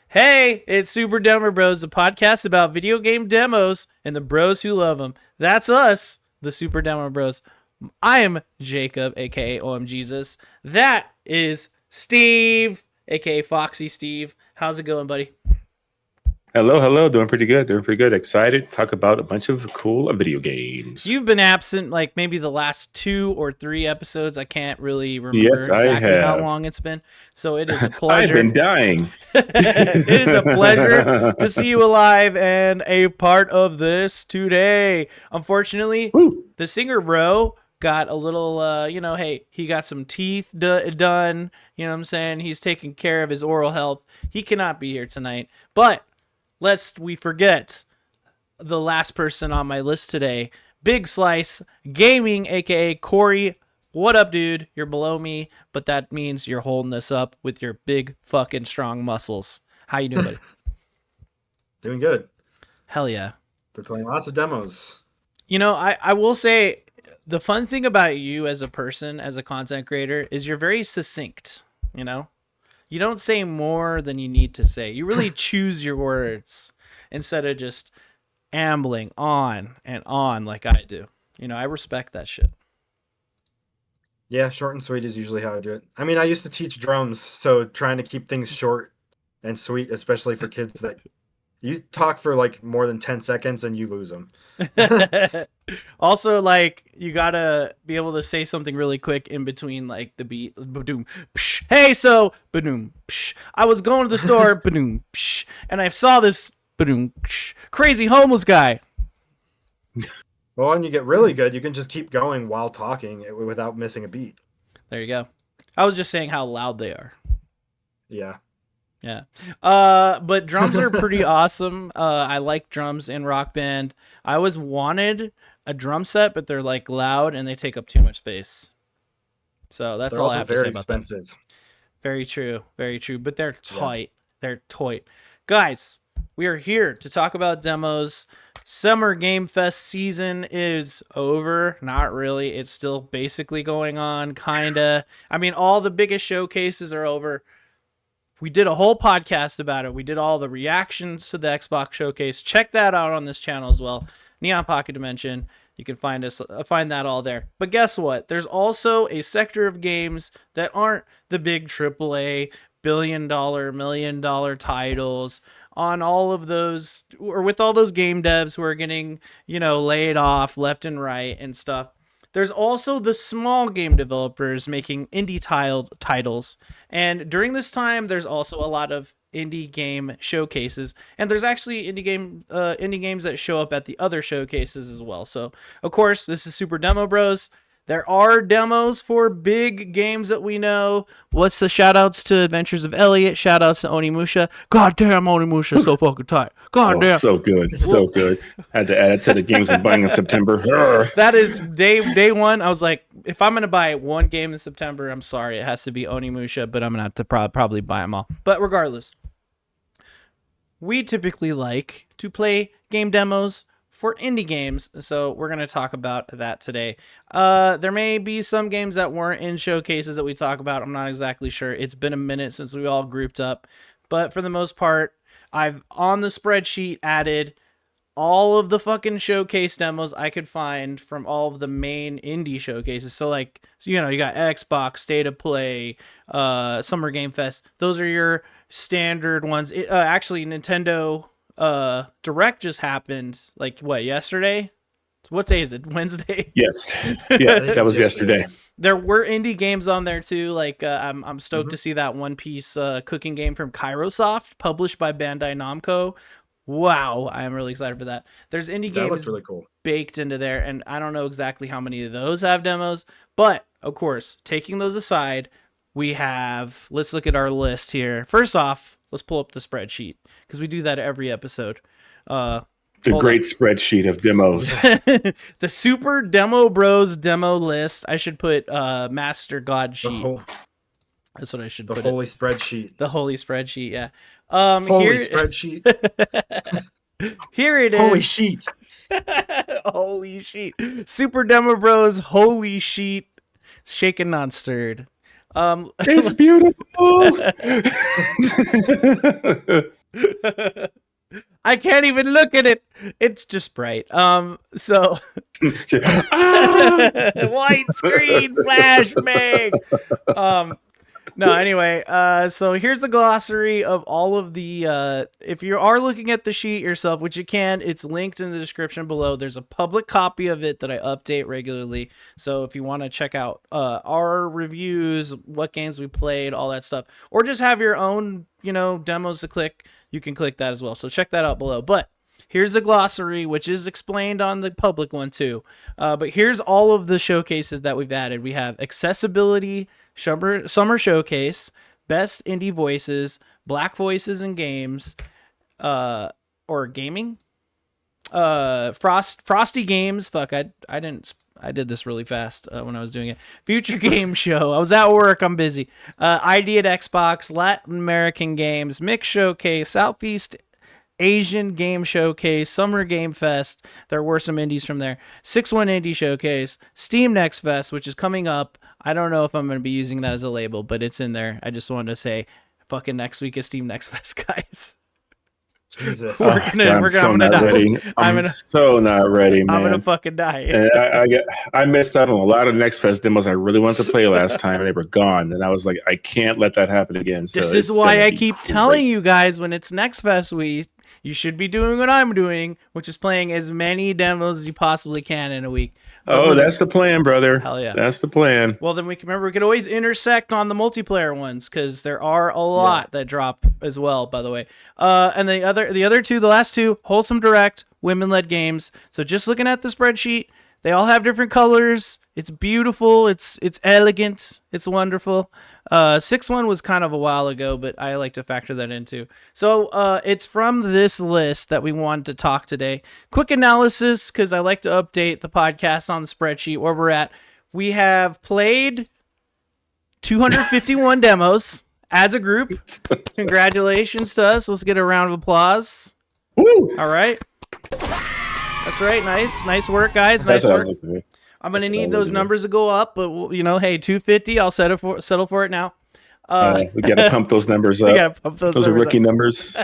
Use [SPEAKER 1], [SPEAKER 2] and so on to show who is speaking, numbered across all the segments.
[SPEAKER 1] Hey, it's Super Demo Bros, the podcast about video game demos and the bros who love them. That's us, the Super Demo Bros. I am Jacob, aka OM Jesus. That is Steve, aka Foxy Steve. How's it going, buddy?
[SPEAKER 2] Hello. Doing pretty good. Excited to talk about a bunch of cool video games.
[SPEAKER 1] You've been absent like maybe the last 2 or 3 episodes. I can't really remember
[SPEAKER 2] Yes, I
[SPEAKER 1] exactly how
[SPEAKER 2] have.
[SPEAKER 1] long it's been. So it is a
[SPEAKER 2] I've
[SPEAKER 1] pleasure.
[SPEAKER 2] been dying.
[SPEAKER 1] It is a pleasure to see you alive and a part of this today. Unfortunately,
[SPEAKER 2] Woo.
[SPEAKER 1] the singer bro got a little, hey, he got some teeth done. You know what I'm saying? He's taking care of his oral health. He cannot be here tonight. But lest we forget the last person on my list today, Big Slice Gaming, aka Corey. What up, dude? You're below me, but that means you're holding this up with your big fucking strong muscles. How you doing, buddy?
[SPEAKER 3] Doing good.
[SPEAKER 1] Hell yeah.
[SPEAKER 3] We're playing lots of demos.
[SPEAKER 1] You know, I will say the fun thing about you as a person, as a content creator, is you're very succinct, you know? You don't say more than you need to say. You really choose your words instead of just ambling on and on like I do. You know, I respect that shit.
[SPEAKER 3] Yeah, short and sweet is usually how I do it. I mean, I used to teach drums, so trying to keep things short and sweet, especially for kids that you talk for like more than 10 seconds and you lose them.
[SPEAKER 1] Also, like, you gotta be able to say something really quick in between, like, the beat. Ba-doom, psh. Hey, so, ba-doom, psh. I was going to the store, ba-doom, psh, and I saw this, ba-doom, psh, crazy homeless guy.
[SPEAKER 3] Well, when you get really good, you can just keep going while talking without missing a beat.
[SPEAKER 1] There you go. I was just saying how loud they are.
[SPEAKER 3] Yeah.
[SPEAKER 1] Yeah. But drums are pretty awesome. I like drums in Rock Band. I always wanted a drum set, but they're like loud and they take up too much space. So that's
[SPEAKER 3] They're
[SPEAKER 1] all I
[SPEAKER 3] also
[SPEAKER 1] have to say
[SPEAKER 3] very
[SPEAKER 1] about them.
[SPEAKER 3] expensive.
[SPEAKER 1] Very true. Very true. But they're tight. Yeah. They're tight. Guys, we are here to talk about demos. Summer Game Fest season is over. Not really. It's still basically going on, kinda. I mean, all the biggest showcases are over. We did a whole podcast about it. We did all the reactions to the Xbox showcase. Check that out on this channel as well. Neon Pocket Dimension. You can find that all there. But guess what? There's also a sector of games that aren't the big AAA billion-dollar, million-dollar titles on all of those, or with all those game devs who are getting, laid off left and right and stuff. There's also the small game developers making indie titles. And during this time, there's also a lot of indie game showcases. And there's actually indie games that show up at the other showcases as well. So, of course, this is Super Demo Bros. There are demos for big games that we know. What's the shout-outs to Adventures of Elliot? Shout-outs to Onimusha. God damn, Onimusha, so fucking tight. God damn.
[SPEAKER 2] So good. So good. Had to add it to the games I'm buying in September.
[SPEAKER 1] That is day one. I was like, if I'm going to buy one game in September, I'm sorry. It has to be Onimusha, but I'm going to have to probably buy them all. But regardless, we typically like to play game demos for indie games, so we're going to talk about that today. There may be some games that weren't in showcases that we talk about. I'm not exactly sure. It's been a minute since we all grouped up, but for the most part, I've on the spreadsheet added all of the fucking showcase demos I could find from all of the main indie showcases. So you got Xbox, State of Play, Summer Game Fest. Those are your standard ones. Actually, Nintendo Direct just happened yesterday? What day is it? Wednesday?
[SPEAKER 2] Yes. Yeah, that was yesterday.
[SPEAKER 1] There were indie games on there too. I'm stoked to see that One Piece cooking game from Kairosoft, published by Bandai Namco. Wow, I am really excited for that. There's indie games
[SPEAKER 3] really cool
[SPEAKER 1] baked into there, and I don't know exactly how many of those have demos, but of course, taking those aside, let's look at our list here. First off, let's pull up the spreadsheet, because we do that every episode.
[SPEAKER 2] The great spreadsheet of demos.
[SPEAKER 1] The Super Demo Bros demo list. I should put Master God Sheet. That's what I should put.
[SPEAKER 3] The holy spreadsheet.
[SPEAKER 1] The holy spreadsheet, yeah.
[SPEAKER 3] Spreadsheet.
[SPEAKER 1] Here it is.
[SPEAKER 3] Holy sheet.
[SPEAKER 1] Holy sheet. Super Demo Bros. Holy sheet. Shaken, not stirred.
[SPEAKER 2] It's beautiful.
[SPEAKER 1] I can't even look at it. It's just bright. So white screen flashbang. No, anyway, so here's the glossary of all of the, if you are looking at the sheet yourself, which you can, it's linked in the description below. There's a public copy of it that I update regularly. So if you want to check out our reviews, what games we played, all that stuff, or just have your own, demos to click, you can click that as well. So check that out below. But here's the glossary, which is explained on the public one too. But here's all of the showcases that we've added. We have accessibility, Summer Showcase, Best Indie Voices, Black Voices in Games, or Gaming, Frosty Games. Fuck, I did this really fast when I was doing it. Future Game Show. I was at work. I'm busy. ID at Xbox, Latin American Games, Mix Showcase, Southeast Asian Game Showcase, Summer Game Fest. There were some indies from there. 6-1 Indie Showcase, Steam Next Fest, which is coming up. I don't know if I'm going to be using that as a label, but it's in there. I just wanted to say, fucking next week is Steam Next Fest, guys.
[SPEAKER 3] Jesus.
[SPEAKER 2] I'm so not ready. I'm so not ready, man.
[SPEAKER 1] I'm gonna fucking die.
[SPEAKER 2] And I missed out on a lot of Next Fest demos I really wanted to play last time, and they were gone. And I was like, I can't let that happen again. So
[SPEAKER 1] this is why I keep telling you guys, when it's Next Fest week, you should be doing what I'm doing, which is playing as many demos as you possibly can in a week.
[SPEAKER 2] Oh, that's the plan, brother.
[SPEAKER 1] Hell yeah.
[SPEAKER 2] That's the plan.
[SPEAKER 1] Well, then we could always intersect on the multiplayer ones, because there are a lot that drop as well, by the way. And the last two, Wholesome Direct, women-led games. So just looking at the spreadsheet, they all have different colors. It's beautiful. It's elegant. It's wonderful. 6-1 was kind of a while ago, but I like to factor that into. So it's from this list that we wanted to talk today. Quick analysis, because I like to update the podcast on the spreadsheet where we're at. We have played 251 demos as a group. Congratulations to us. Let's get a round of applause.
[SPEAKER 2] Woo!
[SPEAKER 1] All right. That's right. Nice work, guys. Nice work. I'm gonna need those numbers to go up, but hey, 250. I'll settle for it now.
[SPEAKER 2] We gotta pump those numbers up.
[SPEAKER 1] We gotta pump
[SPEAKER 2] those are rookie numbers.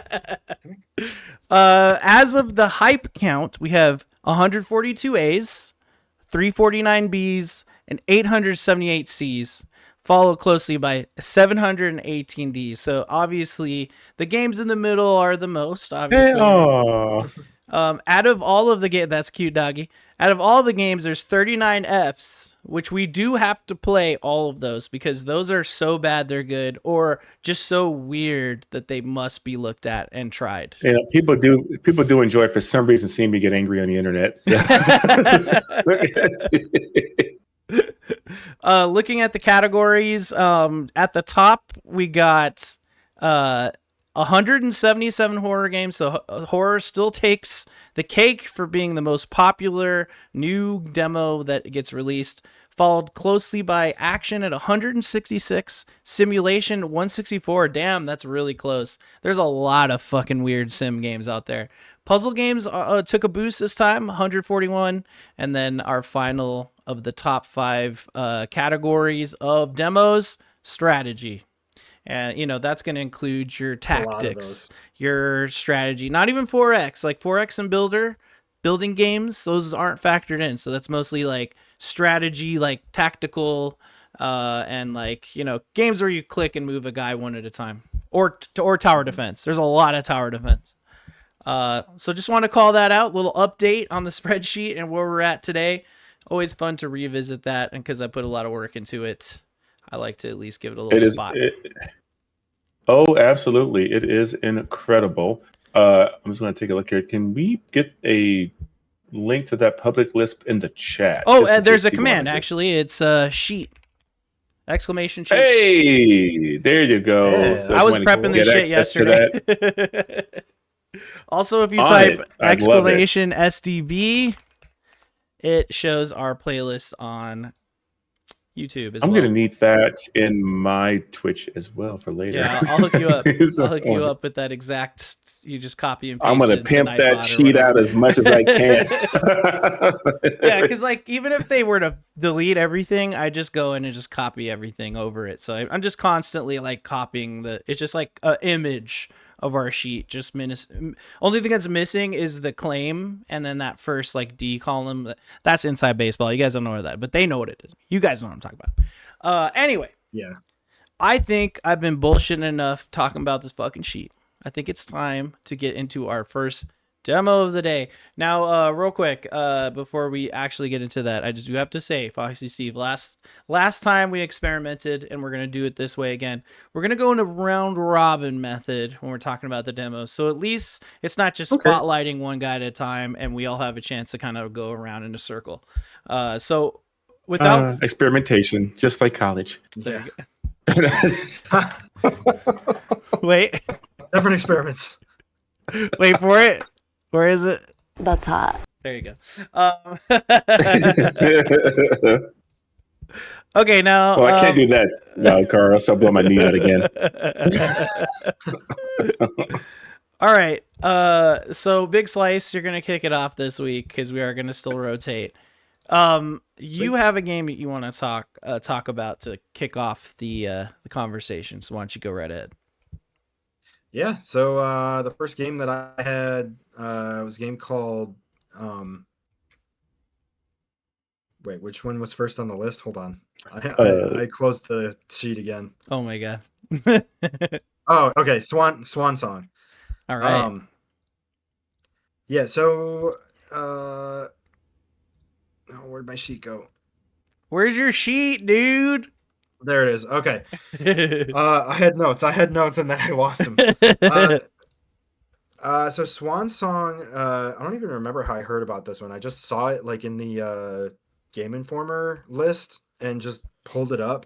[SPEAKER 1] As of the hype count, we have 142 A's, 349 B's, and 878 C's, followed closely by 718 D's. So obviously, the games in the middle are the most. Obviously. Out of all of the games, that's cute, doggy. Out of all the games, there's 39 Fs, which we do have to play all of those, because those are so bad they're good, or just so weird that they must be looked at and tried.
[SPEAKER 2] Yeah, people do enjoy it for some reason, seeing me get angry on the internet. So.
[SPEAKER 1] Looking at the categories, at the top we got 177 horror games, so horror still takes the cake for being the most popular new demo that gets released, followed closely by action at 166, simulation 164. Damn, that's really close. There's a lot of fucking weird sim games out there. Puzzle games took a boost this time, 141, and then our final of the top 5 categories of demos, strategy. And, that's going to include your tactics, your strategy, not even 4X, like 4X and building games. Those aren't factored in. So that's mostly like strategy, like tactical, and like, games where you click and move a guy one at a time, or tower defense. There's a lot of tower defense. So just want to call that out, little update on the spreadsheet and where we're at today. Always fun to revisit that. And cause I put a lot of work into it, I like to at least give it a little spot.
[SPEAKER 2] Oh, absolutely. It is incredible. I'm just going to take a look here. Can we get a link to that public list in the chat?
[SPEAKER 1] Oh, there's a command, actually. It's sheet. Exclamation sheet.
[SPEAKER 2] Hey, there you go.
[SPEAKER 1] Yeah. So I was prepping this shit yesterday. Also, if you type exclamation SDB, it shows our playlist on YouTube as well.
[SPEAKER 2] I'm going to need that in my Twitch as well for later.
[SPEAKER 1] Yeah, I'll hook you up. I'll hook you up with that exact just copy and paste
[SPEAKER 2] I'm gonna
[SPEAKER 1] it into
[SPEAKER 2] pimp that
[SPEAKER 1] Nightbot or
[SPEAKER 2] sheet out
[SPEAKER 1] whatever.
[SPEAKER 2] as much as I can.
[SPEAKER 1] Yeah, because like even if they were to delete everything, I just go in and just copy everything over it. So I'm just constantly like copying the. It's just like an image of our sheet. Just only thing that's missing is the claim, and then that first like D column. That's inside baseball. You guys don't know what that, but they know what it is. You guys know what I'm talking about. Anyway,
[SPEAKER 3] Yeah.
[SPEAKER 1] I think I've been bullshitting enough talking about this fucking sheet. I think it's time to get into our first demo of the day. Now, real quick, before we actually get into that, I just do have to say, Foxy Steve, last time we experimented, and we're gonna do it this way again. We're gonna go into round robin method when we're talking about the demos. So at least it's not just spotlighting one guy at a time, and we all have a chance to kind of go around in a circle. So without
[SPEAKER 2] experimentation, just like college.
[SPEAKER 3] Yeah.
[SPEAKER 1] Wait.
[SPEAKER 3] Different experiments.
[SPEAKER 1] Wait for it. Where is it?
[SPEAKER 4] That's hot.
[SPEAKER 1] There you go. Okay, now.
[SPEAKER 2] Well, I can't do that now, Carl, so I'll blow my knee out again.
[SPEAKER 1] All right. So Big Slice, you're gonna kick it off this week because we are gonna still rotate. You have a game that you want to talk about to kick off the conversation. So why don't you go right ahead?
[SPEAKER 3] Yeah. So the first game that I had was a game called. Wait, which one was first on the list? Hold on. I closed the sheet again.
[SPEAKER 1] Oh my god.
[SPEAKER 3] Oh, okay. Swan Song.
[SPEAKER 1] All right.
[SPEAKER 3] Yeah. So. Oh, where'd my sheet go?
[SPEAKER 1] Where's your sheet, dude?
[SPEAKER 3] There it is. Okay. I had notes, and then I lost them. So Swan Song. I don't even remember how I heard about this one. I just saw it like in the Game Informer list and just pulled it up.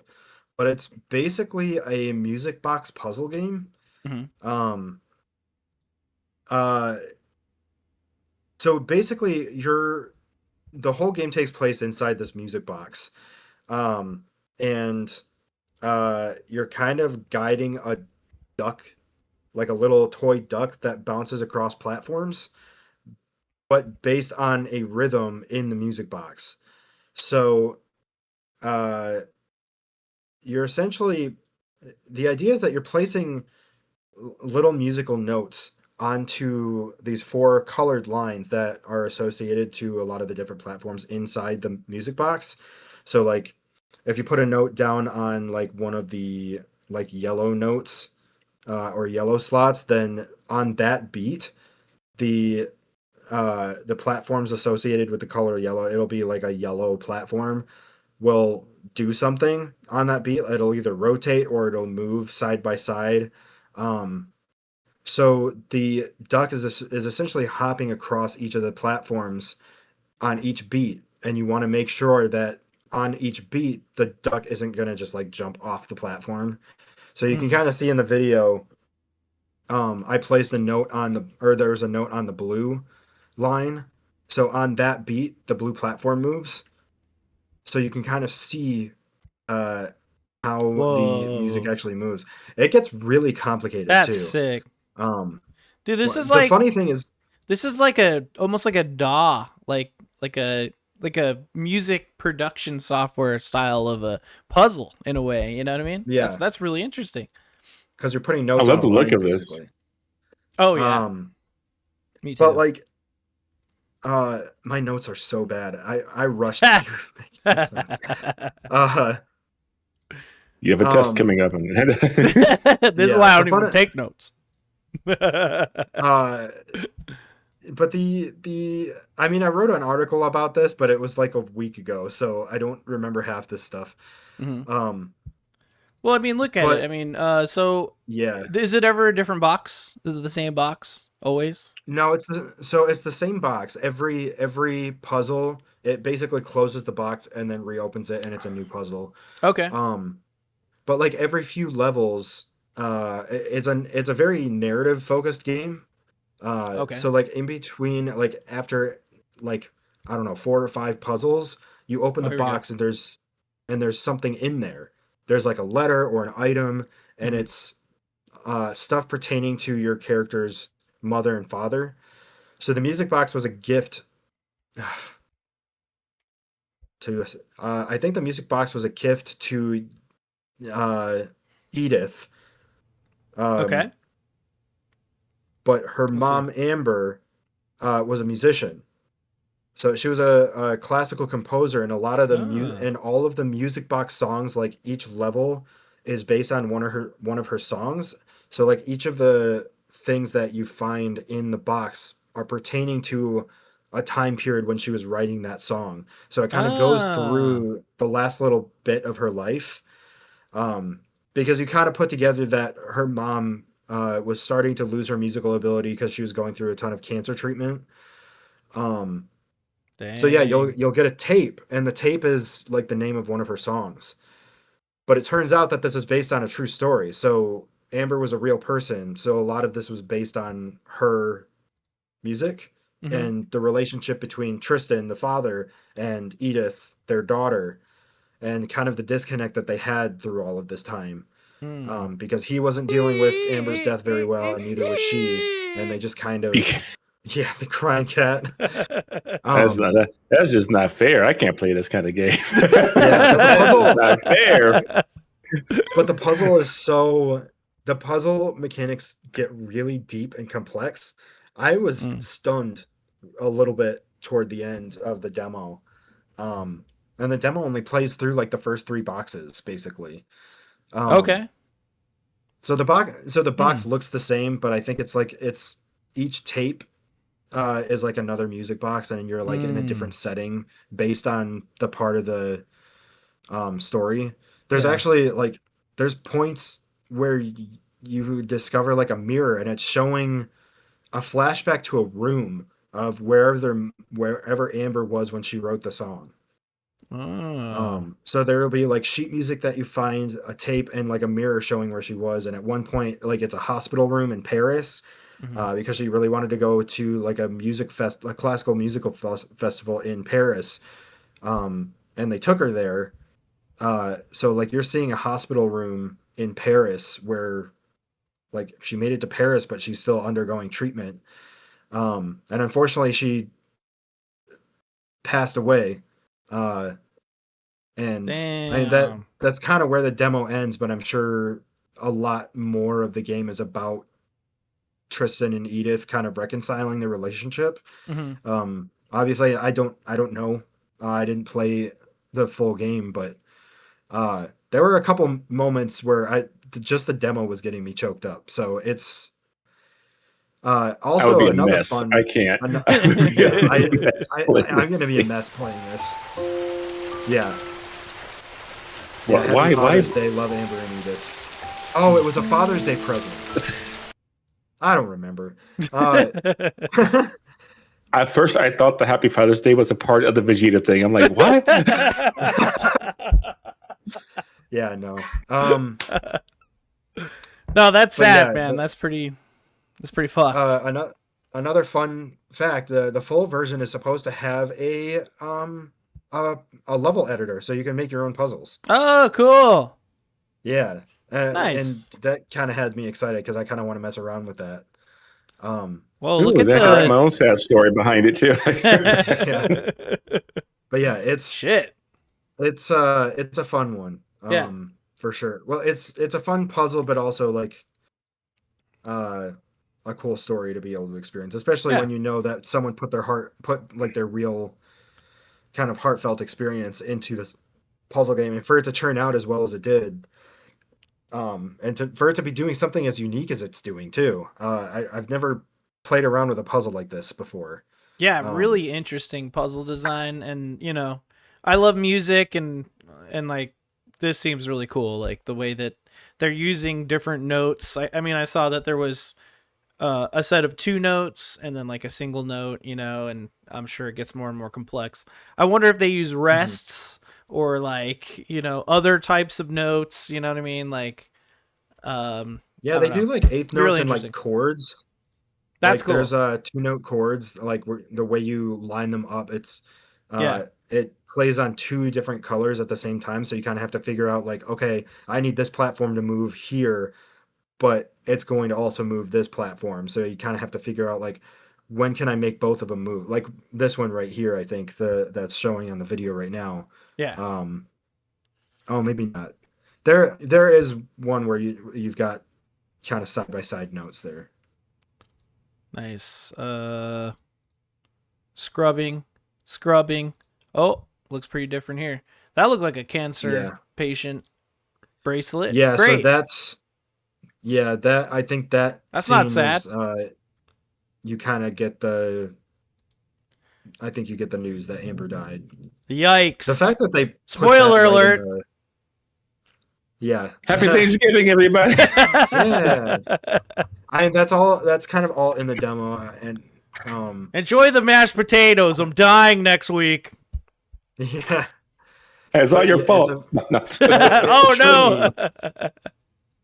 [SPEAKER 3] But it's basically a music box puzzle game.
[SPEAKER 1] Mm-hmm.
[SPEAKER 3] So basically, the whole game takes place inside this music box, and you're kind of guiding a duck, like a little toy duck that bounces across platforms, but based on a rhythm in the music box. So you're essentially, the idea is that you're placing little musical notes onto these 4 colored lines that are associated to a lot of the different platforms inside the music box. So like if you put a note down on like one of the like yellow notes or yellow slots, then on that beat, the platforms associated with the color yellow, it'll be like a yellow platform, will do something on that beat. It'll either rotate or it'll move side by side. So the duck is essentially hopping across each of the platforms on each beat, and you want to make sure that on each beat the duck isn't going to just like jump off the platform. So you can kind of see in the video, I placed a note there's a note on the blue line. So on that beat, the blue platform moves. So you can kind of see how the music actually moves. It gets really complicated.
[SPEAKER 1] That's
[SPEAKER 3] too.
[SPEAKER 1] sick. Dude, this is
[SPEAKER 3] the
[SPEAKER 1] like
[SPEAKER 3] funny thing is
[SPEAKER 1] this is like almost like a DAW, like a music production software style of a puzzle in a way. You know what I mean?
[SPEAKER 3] Yeah,
[SPEAKER 1] that's really interesting.
[SPEAKER 3] Because you're putting notes.
[SPEAKER 2] I love
[SPEAKER 3] on
[SPEAKER 2] the look of
[SPEAKER 3] basically.
[SPEAKER 2] this.
[SPEAKER 1] Oh yeah, me too.
[SPEAKER 3] But like, my notes are so bad. I rushed through making these notes.
[SPEAKER 2] You have a test coming up.
[SPEAKER 1] This is why I don't even take notes.
[SPEAKER 3] But I mean, I wrote an article about this, but it was like a week ago, so I don't remember half this stuff.
[SPEAKER 1] Mm-hmm. Well, I mean, look at it. I mean, so
[SPEAKER 3] yeah,
[SPEAKER 1] is it ever a different box? Is it the same box always?
[SPEAKER 3] No, it's the same box. Every puzzle, it basically closes the box and then reopens it, and it's a new puzzle.
[SPEAKER 1] Okay.
[SPEAKER 3] But like every few levels, it's a very narrative focused game.
[SPEAKER 1] Okay.
[SPEAKER 3] So like in between, like after like I don't know 4 or 5 puzzles, you open the box and there's something in there. There's like a letter or an item, and it's stuff pertaining to your character's mother and father. So the music box was a gift to I think the music box was a gift to uh, Edith.
[SPEAKER 1] Okay.
[SPEAKER 3] But her
[SPEAKER 1] Let's see.
[SPEAKER 3] mom Amber was a musician. So she was a classical composer, and a lot of the
[SPEAKER 1] Ah.
[SPEAKER 3] and all of the music box songs, like each level, is based on one of her songs. So like each of the things that you find in the box are pertaining to a time period when she was writing that song. So it kind of goes
[SPEAKER 1] Ah.
[SPEAKER 3] through the last little bit of her life, um, because you kind of put together that her mom was starting to lose her musical ability because she was going through a ton of cancer treatment. Um, so yeah,
[SPEAKER 1] Dang.
[SPEAKER 3] you'll get a tape, and the tape is like the name of one of her songs. But it turns out that this is based on a true story. So Amber was a real person. So a lot of this was based on her music
[SPEAKER 1] Mm-hmm.
[SPEAKER 3] and the relationship between Tristan, the father, and Edith, their daughter, and kind of the disconnect that they had through all of this time.
[SPEAKER 1] Hmm.
[SPEAKER 3] Because he wasn't dealing with Amber's death very well, and neither was she. And they just kind of, yeah, the crying cat.
[SPEAKER 2] That's
[SPEAKER 3] Um,
[SPEAKER 2] not that's just not fair. I can't play this kind of game.
[SPEAKER 3] yeah, but the
[SPEAKER 2] That's just
[SPEAKER 3] puzzle,
[SPEAKER 2] not fair.
[SPEAKER 3] but the puzzle is so, the puzzle mechanics get really deep and complex. I was
[SPEAKER 1] Mm.
[SPEAKER 3] stunned a little bit toward the end of the demo. Um, and the demo only plays through like the first three boxes, basically. Um,
[SPEAKER 1] Okay.
[SPEAKER 3] so the
[SPEAKER 1] Hmm.
[SPEAKER 3] box looks the same, but I think it's like it's each tape is like another music box, and you're like in a
[SPEAKER 1] Hmm.
[SPEAKER 3] different setting based on the part of the story. There's
[SPEAKER 1] Yeah.
[SPEAKER 3] actually like there's points where you discover like a mirror, and it's showing a flashback to a room of wherever Amber was when she wrote the song.
[SPEAKER 1] Oh.
[SPEAKER 3] So there will be like sheet music that you find, a tape, and like a mirror showing where she was. And at one point, like it's a hospital room in Paris,
[SPEAKER 1] Hmm.
[SPEAKER 3] because she really wanted to go to like a classical musical festival in Paris. And they took her there. So like you're seeing a hospital room in Paris where like she made it to Paris, but she's still undergoing treatment. And unfortunately, she passed away. Uh, And I mean
[SPEAKER 1] Damn.
[SPEAKER 3] that's kind of where the demo ends, but I'm sure a lot more of the game is about Tristan and Edith kind of reconciling their relationship.
[SPEAKER 1] Hmm.
[SPEAKER 3] Obviously I don't know. I didn't play the full game, but there were a couple moments where just the demo was getting me choked up. So it's
[SPEAKER 2] I would be
[SPEAKER 3] also
[SPEAKER 2] a
[SPEAKER 3] another
[SPEAKER 2] mess. I
[SPEAKER 3] fun.
[SPEAKER 2] can't.
[SPEAKER 3] Ano-
[SPEAKER 2] I would be
[SPEAKER 3] yeah,
[SPEAKER 2] a mess playing
[SPEAKER 3] I'm
[SPEAKER 2] this
[SPEAKER 3] gonna be a
[SPEAKER 2] game.
[SPEAKER 3] mess playing this. Yeah, yeah.
[SPEAKER 2] Why?
[SPEAKER 3] Happy
[SPEAKER 2] Why?
[SPEAKER 3] Father's Day. Love Amber and Edith. Oh, it was a Father's Day present. I don't remember. Uh,
[SPEAKER 2] At first, I thought the Happy Father's Day was a part of the Vegeta thing. I'm like, what?
[SPEAKER 3] yeah, no.
[SPEAKER 1] No, that's
[SPEAKER 3] But
[SPEAKER 1] sad,
[SPEAKER 3] yeah,
[SPEAKER 1] man. That's pretty fucked.
[SPEAKER 3] another fun fact: the full version is supposed to have a a level editor, so you can make your own puzzles.
[SPEAKER 1] Oh, cool.
[SPEAKER 3] Yeah, and
[SPEAKER 1] Nice.
[SPEAKER 3] that kind of had me excited because I kind of want to mess around with that.
[SPEAKER 1] Well, look
[SPEAKER 2] Ooh,
[SPEAKER 1] at
[SPEAKER 2] that has
[SPEAKER 3] I
[SPEAKER 2] my own sad story behind it too.
[SPEAKER 3] yeah,
[SPEAKER 1] the
[SPEAKER 3] but yeah,
[SPEAKER 1] shit.
[SPEAKER 3] it's a fun one,
[SPEAKER 1] Yeah.
[SPEAKER 3] for sure. Well, it's a fun puzzle, but also like uh a cool story to be able to experience, especially
[SPEAKER 1] Yeah.
[SPEAKER 3] when you know that someone put like their real kind of heartfelt experience into this puzzle game, and for it to turn out as well as it did, and for it to be doing something as unique as it's doing too. I've never played around with a puzzle like this before.
[SPEAKER 1] Yeah,
[SPEAKER 3] Um,
[SPEAKER 1] really interesting puzzle design, and I love music, and like this seems really cool, like the way that they're using different notes. I mean, I saw that there was a set of two notes and then like a single note, and I'm sure it gets more and more complex. I wonder if they use
[SPEAKER 3] mhm.
[SPEAKER 1] rests or like, other types of notes, you know what I mean? Like,
[SPEAKER 3] Yeah,
[SPEAKER 1] I
[SPEAKER 3] they
[SPEAKER 1] don't know.
[SPEAKER 3] do like eighth
[SPEAKER 1] It'd be really
[SPEAKER 3] notes and like
[SPEAKER 1] interesting.
[SPEAKER 3] chords.
[SPEAKER 1] That's
[SPEAKER 3] Like there's
[SPEAKER 1] cool.
[SPEAKER 3] two note chords, like the way you line them up,
[SPEAKER 1] Yeah.
[SPEAKER 3] it plays on two different colors at the same time, so you kind of have to figure out like, okay, I need this platform to move here, but it's going to also move this platform. So you kind of have to figure out like when can I make both of them move? Like this one right here, I think that's showing on the video right now.
[SPEAKER 1] Yeah.
[SPEAKER 3] Oh, maybe not. There is one where you've got kind of side by side notes there.
[SPEAKER 1] Nice. Scrubbing. Oh, looks pretty different here. That looked like a cancer patient bracelet.
[SPEAKER 3] Yeah,
[SPEAKER 1] great.
[SPEAKER 3] So I think that's
[SPEAKER 1] not sad.
[SPEAKER 3] You kind of get the news that Amber died.
[SPEAKER 1] Yikes.
[SPEAKER 3] The fact that they
[SPEAKER 1] spoiler alert.
[SPEAKER 2] Happy Thanksgiving, everybody.
[SPEAKER 3] Yeah. That's kind of all in the demo, and
[SPEAKER 1] enjoy the mashed potatoes. I'm dying next week.
[SPEAKER 3] Yeah.
[SPEAKER 2] It's all your fault.
[SPEAKER 1] Oh no.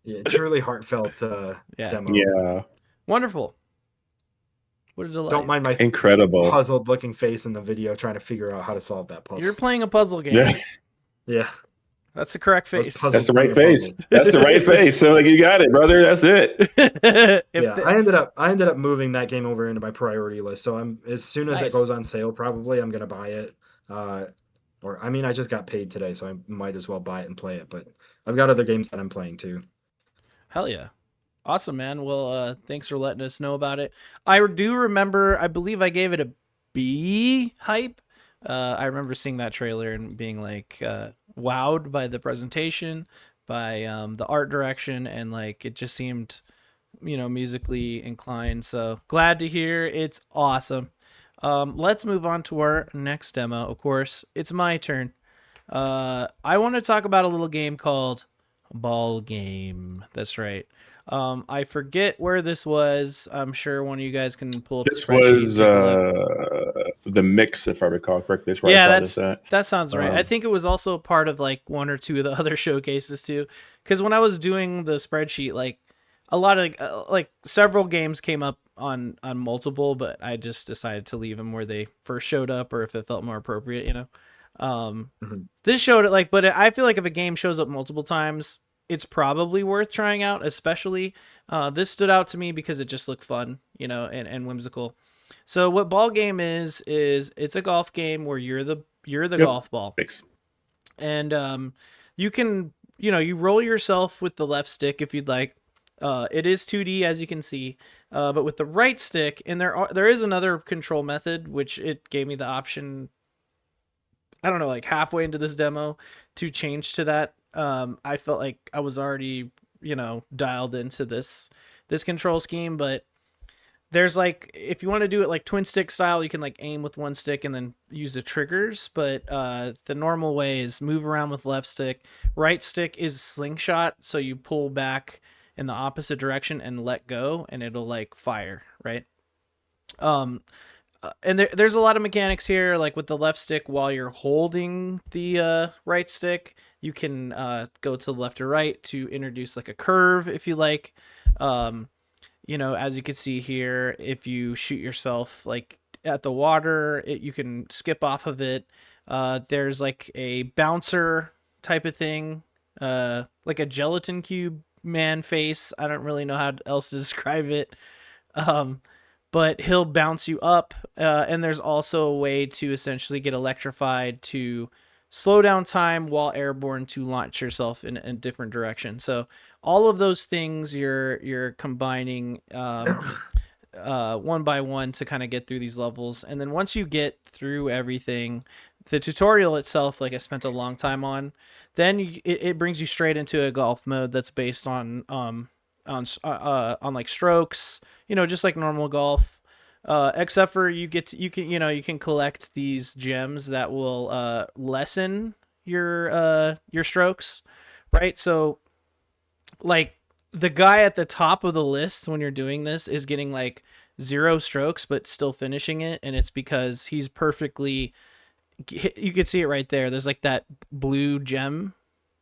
[SPEAKER 3] Yeah, truly heartfelt demo.
[SPEAKER 2] Yeah.
[SPEAKER 1] Wonderful. What a delight.
[SPEAKER 3] Don't mind my
[SPEAKER 2] incredible
[SPEAKER 3] puzzled looking face in the video trying to figure out how to solve that puzzle.
[SPEAKER 1] You're playing a puzzle game.
[SPEAKER 3] Yeah.
[SPEAKER 1] That's the correct face.
[SPEAKER 2] That's the right face. That's the right face. So like, you got it, brother. That's it.
[SPEAKER 3] I ended up moving that game over into my priority list. So as soon as it goes on sale, probably I'm gonna buy it. I just got paid today, so I might as well buy it and play it. But I've got other games that I'm playing too.
[SPEAKER 1] Hell yeah. Awesome, man. Well, thanks for letting us know about it. I do remember, I believe I gave it a B hype. I remember seeing that trailer and being like wowed by the presentation, by the art direction, and like it just seemed, musically inclined. So glad to hear. It's awesome. Let's move on to our next demo. Of course, it's my turn. I want to talk about a little game called Ballgame. That's right. I forget where this was. I'm sure one of you guys can pull up
[SPEAKER 2] this was the mix, if I recall correctly. That's where I saw
[SPEAKER 1] that sounds right. I think it was also part of like one or two of the other showcases too, because when I was doing the spreadsheet, like a lot of like several games came up on multiple, but I just decided to leave them where they first showed up, or if it felt more appropriate, This showed it but I feel like if a game shows up multiple times, it's probably worth trying out. Especially this stood out to me because it just looked fun, and whimsical. So what Ballgame is it's a golf game where you're the golf ball.
[SPEAKER 2] Thanks.
[SPEAKER 1] And you can you roll yourself with the left stick if you'd like. It is 2D, as you can see, but with the right stick, and there is another control method which it gave me the option, I don't know, like halfway into this demo, to change to that. I felt like I was already dialed into this control scheme, but there's like, if you want to do it like twin stick style, you can like aim with one stick and then use the triggers, but the normal way is move around with left stick. Right stick is slingshot, so you pull back in the opposite direction and let go, and it'll like fire, right? And there's a lot of mechanics here, like with the left stick, while you're holding the right stick, you can go to the left or right to introduce like a curve if you like. As you can see here, if you shoot yourself like at the water, you can skip off of it. There's like a bouncer type of thing, like a gelatin cube man face. I don't really know how else to describe it. But he'll bounce you up. And there's also a way to essentially get electrified to slow down time while airborne to launch yourself in a different direction. So all of those things you're combining one by one to kind of get through these levels. And then once you get through everything, the tutorial itself, like I spent a long time on, then it brings you straight into a golf mode that's based on like strokes, just like normal golf. Except for you can collect these gems that will lessen your strokes, right? So like the guy at the top of the list when you're doing this is getting like 0 strokes but still finishing it, and it's because he's perfectly, you can see it right there, there's like that blue gem.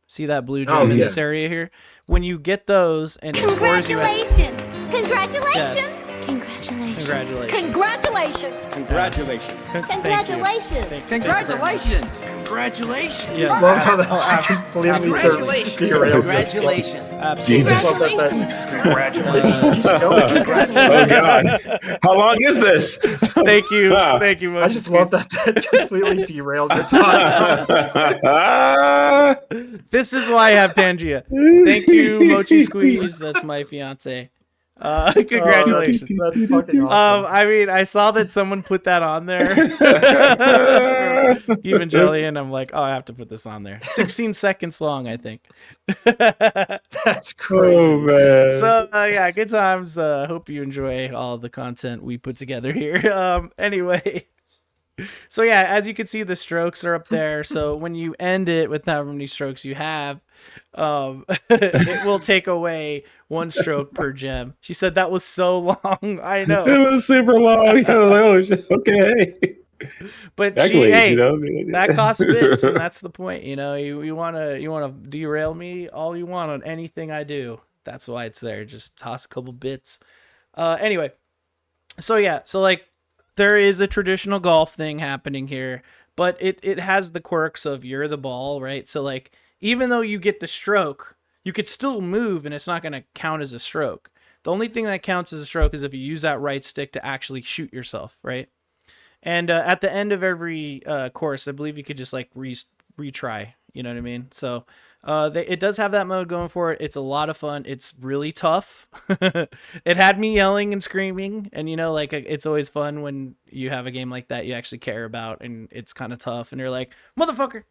[SPEAKER 1] See that blue gem in this area here? When you get those and it scores you
[SPEAKER 4] Congratulations!
[SPEAKER 1] Yes.
[SPEAKER 4] Congratulations!
[SPEAKER 1] Congratulations.
[SPEAKER 4] Congratulations.
[SPEAKER 5] Congratulations.
[SPEAKER 4] Congratulations.
[SPEAKER 6] Congratulations.
[SPEAKER 1] Yes.
[SPEAKER 3] Love how that's completely
[SPEAKER 6] Congratulations.
[SPEAKER 3] derailed.
[SPEAKER 6] Congratulations.
[SPEAKER 1] Absolutely.
[SPEAKER 6] Congratulations.
[SPEAKER 2] Oh God, how long is this?
[SPEAKER 1] Thank you.
[SPEAKER 2] Wow.
[SPEAKER 1] Thank you,
[SPEAKER 3] I
[SPEAKER 1] Mochi
[SPEAKER 3] just love
[SPEAKER 1] Squeeze.
[SPEAKER 3] that completely derailed your thought process.
[SPEAKER 1] This is why I have Tangia. Thank you, Mochi Squeeze. That's my fiance. Congratulations.
[SPEAKER 3] Oh, that's fucking awesome.
[SPEAKER 1] I mean, I saw that someone put that on there. Evangelion. I'm like, oh, I have to put this on there. 16 seconds long, I think.
[SPEAKER 3] That's crazy.
[SPEAKER 2] Oh man.
[SPEAKER 1] So yeah, good times. Hope you enjoy all the content we put together here. Anyway, so yeah, as you can see, the strokes are up there. So when you end it with however many strokes you have, it will take away 1 stroke per gem. She said that was so long. I know.
[SPEAKER 2] It was super long. I was like, oh shit, okay.
[SPEAKER 1] But
[SPEAKER 2] Accolades,
[SPEAKER 1] hey,
[SPEAKER 2] you know?
[SPEAKER 1] that costs bits, and that's the point. You know, you wanna derail me all you want on anything I do. That's why it's there. Just toss a couple bits. Anyway, so yeah, so like there is a traditional golf thing happening here, but it has the quirks of you're the ball, right? So like even though you get the stroke, you could still move, and it's not gonna count as a stroke. The only thing that counts as a stroke is if you use that right stick to actually shoot yourself, right? And at the end of every course, I believe you could just like retry. You know what I mean? So it does have that mode going for it. It's a lot of fun. It's really tough. It had me yelling and screaming. And, you know, like it's always fun when you have a game like that you actually care about and it's kind of tough. And you're like, motherfucker.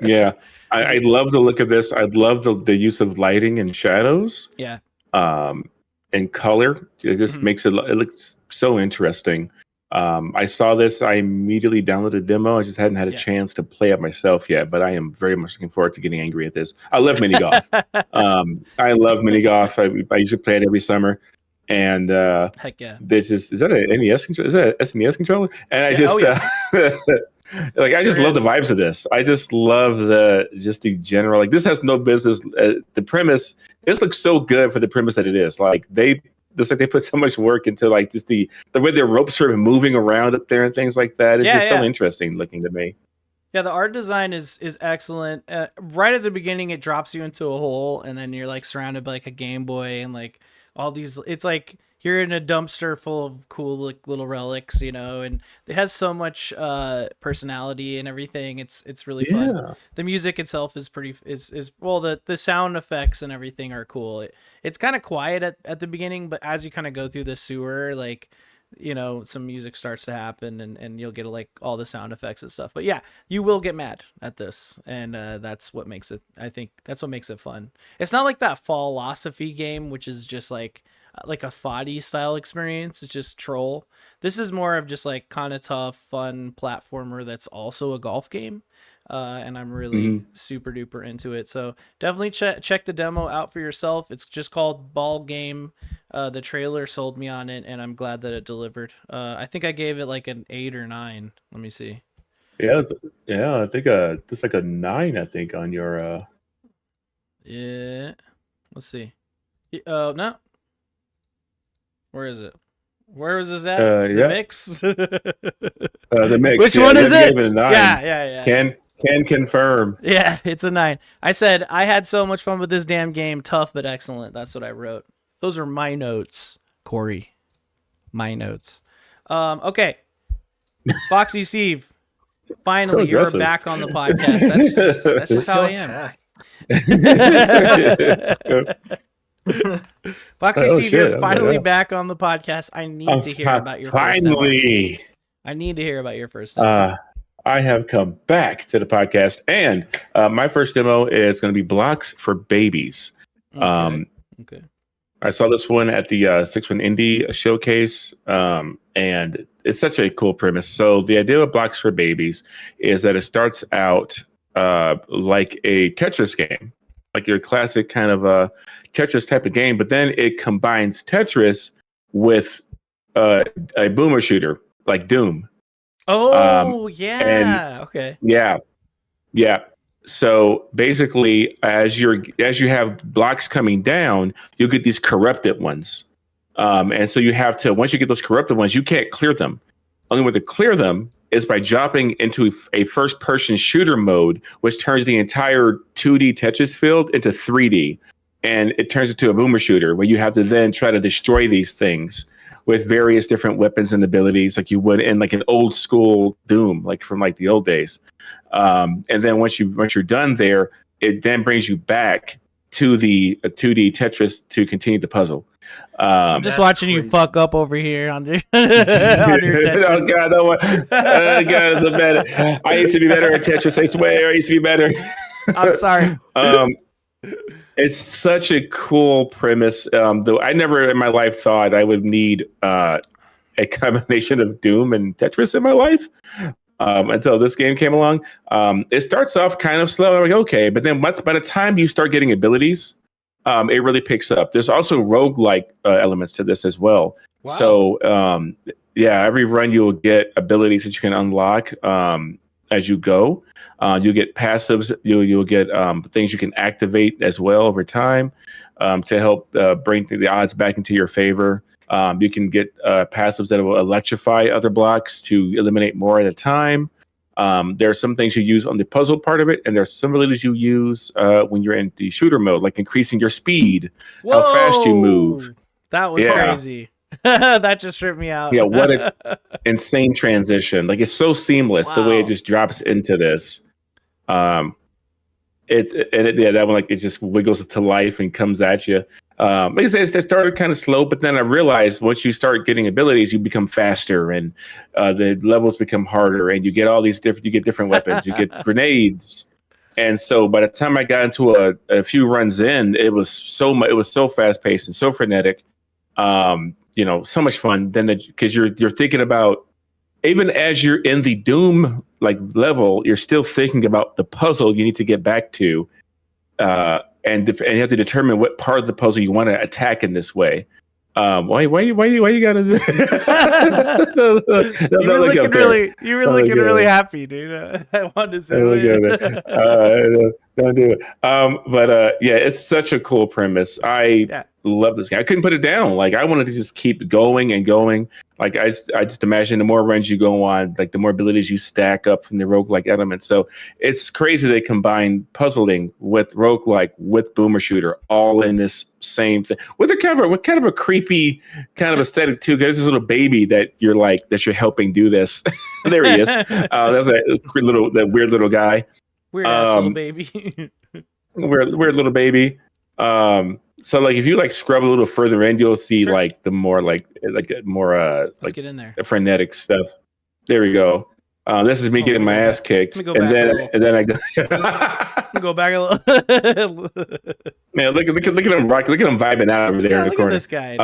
[SPEAKER 2] Yeah. I love the look of this. I love the use of lighting and shadows.
[SPEAKER 1] Yeah.
[SPEAKER 2] And color. It just makes it looks so interesting. I saw this. I immediately downloaded a demo. I just hadn't had a chance to play it myself yet, but I am very much looking forward to getting angry at this. I love mini golf. I love mini golf. I usually play it every summer. And
[SPEAKER 1] heck yeah,
[SPEAKER 2] this is that an NES controller? Is that an SNES controller? And I just like I just love the vibes of this. I just love the general, like, this has no business. The premise, this looks so good for the premise that it is. Like they put so much work into like just the way their ropes sort of moving around up there and things like that. It's just so interesting looking to me.
[SPEAKER 1] Yeah, the art design is excellent. Right at the beginning, it drops you into a hole, and then you're like surrounded by like a Game Boy and like all these. It's like you're in a dumpster full of cool like little relics, you know. And it has so much personality and everything. It's really fun. The music itself is well, the sound effects and everything are cool. It's kind of quiet at the beginning, but as you kind of go through the sewer, like, you know, some music starts to happen and you'll get like all the sound effects and stuff. But yeah, you will get mad at this, and that's what makes it, I think that's what makes it fun. It's not like that philosophy game, which is just like a Foddy style experience. It's just troll. This is more of just like kind of tough, fun platformer that's also a golf game. And I'm really super duper into it. So definitely check the demo out for yourself. It's just called Ballgame. The trailer sold me on it, and I'm glad that it delivered. I think I gave it like an 8 or 9. Let me see.
[SPEAKER 2] Yeah, I think it's like a 9. I think on your.
[SPEAKER 1] Yeah, let's see. No. Where is it? Where was this at? The mix.
[SPEAKER 2] The mix.
[SPEAKER 1] Which one is it?
[SPEAKER 2] It a 9.
[SPEAKER 1] Yeah.
[SPEAKER 2] Can confirm.
[SPEAKER 1] Yeah, it's a 9. I said I had so much fun with this damn game. Tough but excellent. That's what I wrote. Those are my notes, Corey. My notes. Okay. Foxy Steve. Finally, you're back on the podcast. That's just how I am. Foxy Steve, you're finally back on the podcast. I need to hear about your first demo. I need to hear about your first demo.
[SPEAKER 2] I have come back to the podcast, and my first demo is going to be Blocks for Babies.
[SPEAKER 1] Okay.
[SPEAKER 2] I saw this one at the 6 One Indie showcase, and it's such a cool premise. So the idea of Blocks for Babies is that it starts out like a Tetris game, like your classic kind of a Tetris type of game, but then it combines Tetris with a boomer shooter like Doom.
[SPEAKER 1] Oh, okay.
[SPEAKER 2] Yeah. So basically, as you have blocks coming down, you'll get these corrupted ones. And so you have to, once you get those corrupted ones, you can't clear them. Only way to clear them is by dropping into a first-person shooter mode, which turns the entire 2D Tetris field into 3D. And it turns into a boomer shooter where you have to then try to destroy these things with various different weapons and abilities like you would in like an old school Doom, like from like the old days. And then once you're done there, it then brings you back to the 2D Tetris to continue the puzzle.
[SPEAKER 1] I'm just watching you fuck up over here on your, on your Tetris.
[SPEAKER 2] Oh God, no one. Oh God, it's a better. I used to be better at Tetris. I swear, I used to be better.
[SPEAKER 1] I'm sorry.
[SPEAKER 2] It's such a cool premise. Though I never in my life thought I would need a combination of Doom and Tetris in my life. Until this game came along. It starts off kind of slow. I'm like, okay, but then by the time you start getting abilities, it really picks up. There's also roguelike elements to this as well. Wow. So, every run you'll get abilities that you can unlock as you go. You'll get passives. You'll get things you can activate as well over time to help bring the odds back into your favor. You can get passives that will electrify other blocks to eliminate more at a time. There are some things you use on the puzzle part of it, and there are some abilities you use when you're in the shooter mode, like increasing your speed, how fast you move.
[SPEAKER 1] That was crazy. That just tripped me out.
[SPEAKER 2] Yeah, what an insane transition. Like, it's so seamless the way it just drops into this. That one, like, it just wiggles to life and comes at you. Like I said, it started kind of slow, but then I realized once you start getting abilities, you become faster, and the levels become harder, and you get all these different weapons. You get grenades, and so by the time I got into a few runs in, it was so fast paced and so frenetic. So much fun. Then because you're thinking about, even as you're in the Doom like level, you're still thinking about the puzzle you need to get back to. And you have to determine what part of the puzzle you want to attack in this way. Why you gotta do
[SPEAKER 1] You were looking really happy, dude. I wanted to say
[SPEAKER 2] don't do it. It's such a cool premise. I love this game. I couldn't put it down. Like, I wanted to just keep going and going. Like, I just imagine the more runs you go on, like the more abilities you stack up from the roguelike elements. So it's crazy they combine puzzling with roguelike with boomer shooter all in this same thing. With kind of a creepy kind of aesthetic too. There's this little baby that you're helping do this. There he is. That's that weird little guy.
[SPEAKER 1] Weird ass little baby.
[SPEAKER 2] weird little baby. So like if you like scrub a little further in, you'll see like the more like more
[SPEAKER 1] let's get in there.
[SPEAKER 2] The frenetic stuff. There we go. This is me getting my ass kicked, and then I go.
[SPEAKER 1] Go back a little.
[SPEAKER 2] Man, look at him rock. Look at him vibing out over there in the corner.
[SPEAKER 1] Look at this guy.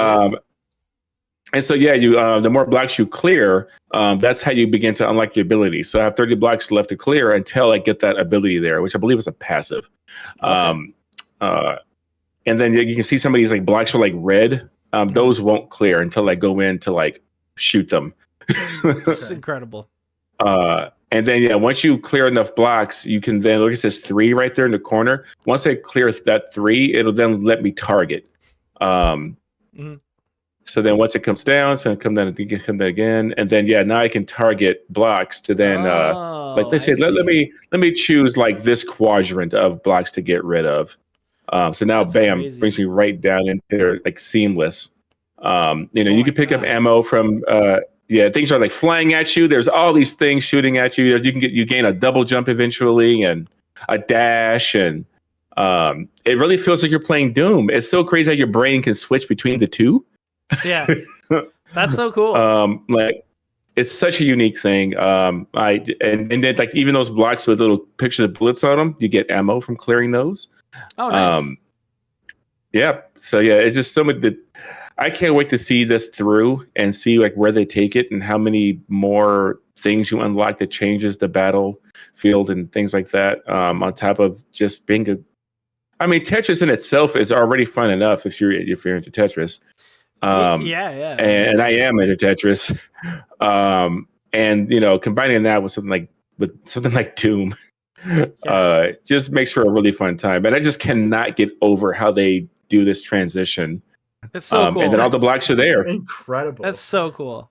[SPEAKER 2] And so you the more blocks you clear, that's how you begin to unlock your ability. So I have 30 blocks left to clear until I get that ability there, which I believe is a passive. Okay. And then you can see some of these like blocks are like red. Those won't clear until I go in to like shoot them.
[SPEAKER 1] It's incredible.
[SPEAKER 2] And then once you clear enough blocks, you can then look at this 3 right there in the corner. Once I clear that 3, it'll then let me target. So then once it comes down, so it come down again, and then now I can target blocks to then like they say, let me choose like this quadrant of blocks to get rid of. So now crazy. Brings me right down into there, like seamless. You can pick up ammo from things are like flying at you. There's all these things shooting at you. You gain a double jump eventually and a dash, and it really feels like you're playing Doom. It's so crazy how your brain can switch between the two.
[SPEAKER 1] Yeah, that's so cool.
[SPEAKER 2] Like it's such a unique thing. And then like even those blocks with little pictures of bullets on them, you get ammo from clearing those.
[SPEAKER 1] Oh, nice.
[SPEAKER 2] So it's just so much that I can't wait to see this through and see like where they take it and how many more things you unlock that changes the battlefield and things like that. On top of just being Tetris in itself is already fun enough if you're into Tetris. And I am into Tetris. And combining that with something like Doom. Just makes for a really fun time. And I just cannot get over how they do this transition
[SPEAKER 1] It's so cool.
[SPEAKER 2] And then all the blocks are there.
[SPEAKER 3] Incredible.
[SPEAKER 1] That's so cool.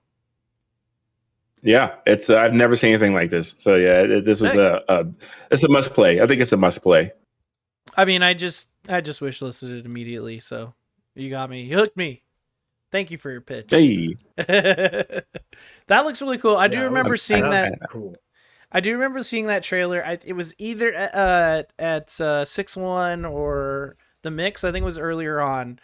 [SPEAKER 2] Yeah, it's I've never seen anything like this. So yeah, this is it's a must play. I think it's a must play.
[SPEAKER 1] I mean, I just wish listed it immediately. So you got me. You hooked me. Thank you for your pitch.
[SPEAKER 2] Hey,
[SPEAKER 1] That looks really cool. I do remember seeing that.
[SPEAKER 3] Cool.
[SPEAKER 1] I do remember seeing that trailer. It was either at 6-1 or the mix. I think it was earlier on,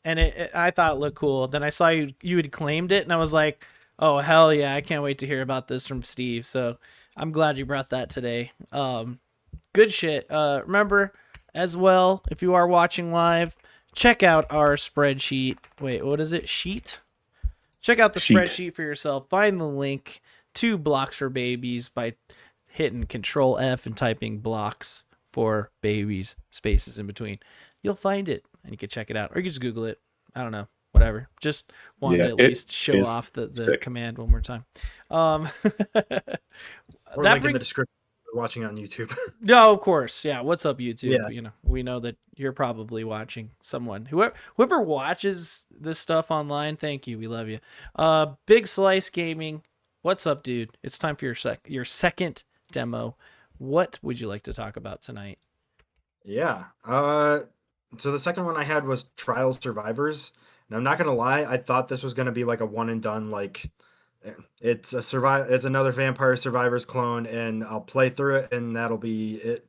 [SPEAKER 1] and I thought it looked cool. Then I saw you had claimed it, and I was like, oh hell yeah! I can't wait to hear about this from Steve. So I'm glad you brought that today. Good shit. Remember as well, if you are watching live, check out our spreadsheet. Wait, what is it? Sheet? Check out the spreadsheet for yourself. Find the link to Blocks for Babies by hitting Control F and typing blocks for babies, spaces in between. You'll find it and you can check it out. Or you can just Google it. I don't know. Whatever. Just wanted to at least show off the command one more time.
[SPEAKER 3] Or link in the description. Watching on YouTube.
[SPEAKER 1] No, of course. Yeah. What's up, YouTube?
[SPEAKER 3] Yeah.
[SPEAKER 1] You know, we know that you're probably watching someone. Whoever watches this stuff online, thank you. We love you. Big Slice Gaming. What's up, dude? It's time for your second demo. What would you like to talk about tonight?
[SPEAKER 3] Yeah. So the second one I had was Trial Survivors. And I'm not gonna lie, I thought this was gonna be like a one and done, like it's another Vampire Survivors clone, and I'll play through it and that'll be it.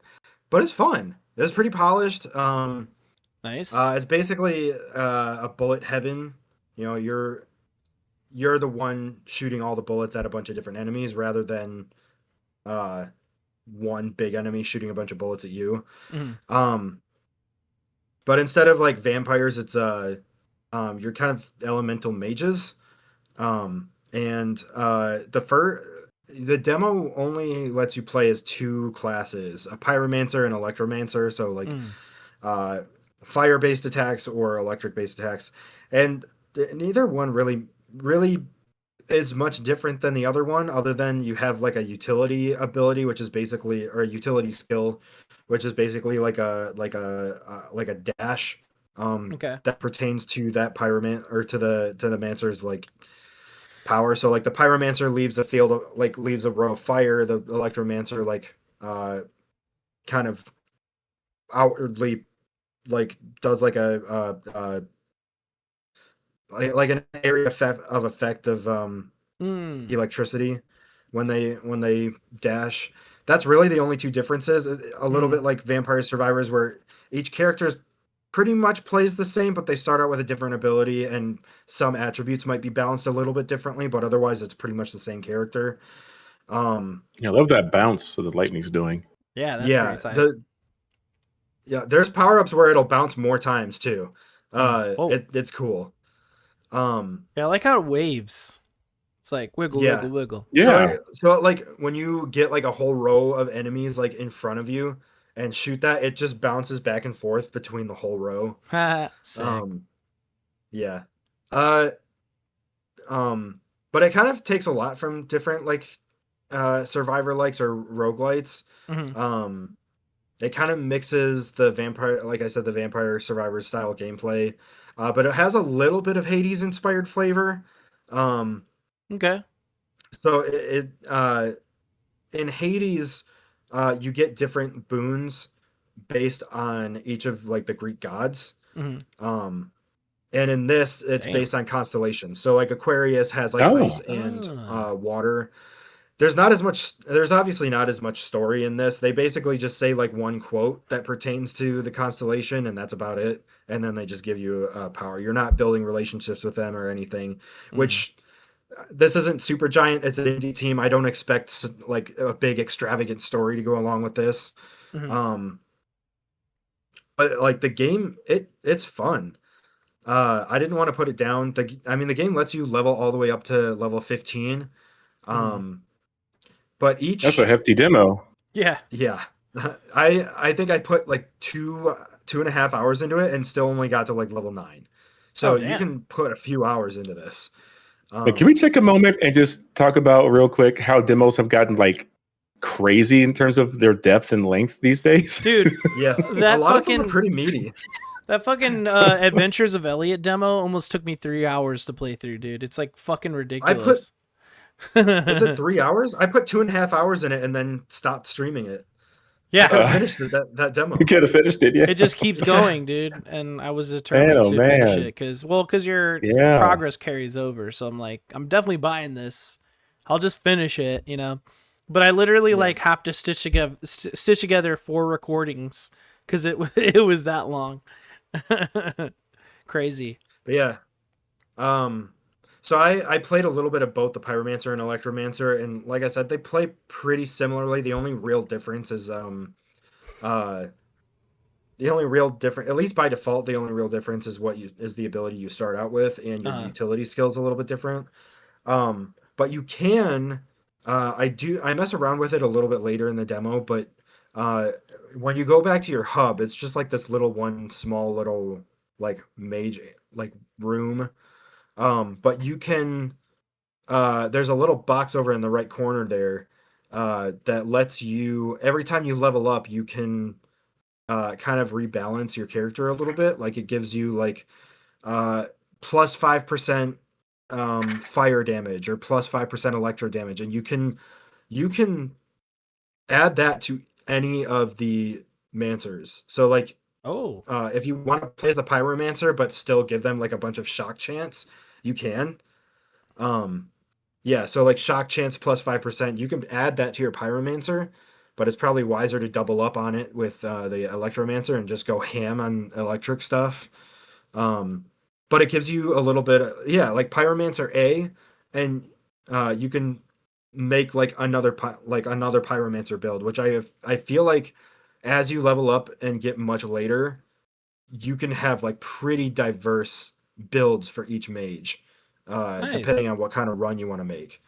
[SPEAKER 3] But it's fun. It's pretty polished.
[SPEAKER 1] Nice.
[SPEAKER 3] It's basically a bullet heaven. You know, you're the one shooting all the bullets at a bunch of different enemies rather than one big enemy shooting a bunch of bullets at you.
[SPEAKER 1] Mm-hmm.
[SPEAKER 3] But instead of like vampires, it's you're kind of elemental mages. And the demo only lets you play as two classes, a pyromancer and electromancer. So like fire-based attacks or electric-based attacks. And neither one really is much different than the other one, other than you have like a utility ability, which is basically, or a utility skill, which is basically like a dash that pertains to that pyroman or to the mancer's like power. So like the pyromancer leaves a field of leaves a row of fire, the electromancer kind of outwardly does like a like an area effect of electricity when they dash. That's really the only two differences. A little bit like Vampire Survivors, where each character pretty much plays the same, but they start out with a different ability, and some attributes might be balanced a little bit differently, but otherwise it's pretty much the same character.
[SPEAKER 2] I love that bounce that the lightning's doing.
[SPEAKER 1] Yeah, that's pretty
[SPEAKER 3] tight. There's power-ups where it'll bounce more times too. It's cool.
[SPEAKER 1] I like how it waves. It's like wiggle, wiggle, wiggle.
[SPEAKER 2] Yeah.
[SPEAKER 3] So like when you get like a whole row of enemies like in front of you and shoot that, it just bounces back and forth between the whole row.
[SPEAKER 1] Sick.
[SPEAKER 3] Yeah. But it kind of takes a lot from different like survivor likes or roguelites.
[SPEAKER 1] Mm-hmm.
[SPEAKER 3] It kind of mixes the vampire, like I said, the Vampire Survivor style gameplay, but it has a little bit of Hades inspired flavor.
[SPEAKER 1] Okay.
[SPEAKER 3] So in Hades, you get different boons based on each of like the Greek gods.
[SPEAKER 1] Mm-hmm.
[SPEAKER 3] And in this, it's based on constellations. So like Aquarius has like ice and water. There's obviously not as much story in this. They basically just say like one quote that pertains to the constellation, and that's about it. And then they just give you power. You're not building relationships with them or anything, which this isn't Supergiant. It's an indie team. I don't expect like a big extravagant story to go along with this.
[SPEAKER 1] Mm-hmm.
[SPEAKER 3] But like the game, it's fun. I didn't want to put it down. The game lets you level all the way up to level 15. But
[SPEAKER 2] that's a hefty demo.
[SPEAKER 1] Yeah.
[SPEAKER 3] I think I put like 2.5 hours into it and still only got to like level 9. So you can put a few hours into this.
[SPEAKER 2] Can we take a moment and just talk about real quick how demos have gotten like crazy in terms of their depth and length these days?
[SPEAKER 1] Dude,
[SPEAKER 3] yeah, a lot of them are pretty meaty.
[SPEAKER 1] That fucking Adventures of Elliot demo almost took me 3 hours to play through, dude. It's like fucking ridiculous.
[SPEAKER 3] Is it 3 hours? I put 2.5 hours in it and then stopped streaming it. I could
[SPEAKER 1] Yeah,
[SPEAKER 3] have finished that demo.
[SPEAKER 2] You could have finished it, yeah.
[SPEAKER 1] it just keeps going, dude. And I was
[SPEAKER 2] Man,
[SPEAKER 1] determined
[SPEAKER 2] oh
[SPEAKER 1] to finish
[SPEAKER 2] man.
[SPEAKER 1] it because your
[SPEAKER 2] Yeah.
[SPEAKER 1] progress carries over. So I'm like, I'm definitely buying this. I'll just finish it, you know. But I literally like have to stitch together 4 recordings because it was that long. Crazy.
[SPEAKER 3] But yeah. So I played a little bit of both the Pyromancer and Electromancer, and like I said, they play pretty similarly. The only real difference is at least by default, the only real difference is is the ability you start out with, and your utility skills a little bit different. But you can I mess around with it a little bit later in the demo, but when you go back to your hub, it's just like this one small little like mage like room. But you can there's a little box over in the right corner there that lets you, every time you level up, you can kind of rebalance your character a little bit. Like it gives you like plus 5% fire damage or plus 5% electro damage, and you can add that to any of the mancers. So like if you want to play as a pyromancer but still give them like a bunch of shock chance, you can. Yeah, so like shock chance plus 5%, you can add that to your pyromancer, but it's probably wiser to double up on it with the electromancer and just go ham on electric stuff. But it gives you a little bit like pyromancer A, and you can make like another pyromancer build, which I feel like as you level up and get much later, you can have like pretty diverse builds for each mage, depending on what kind of run you want to make.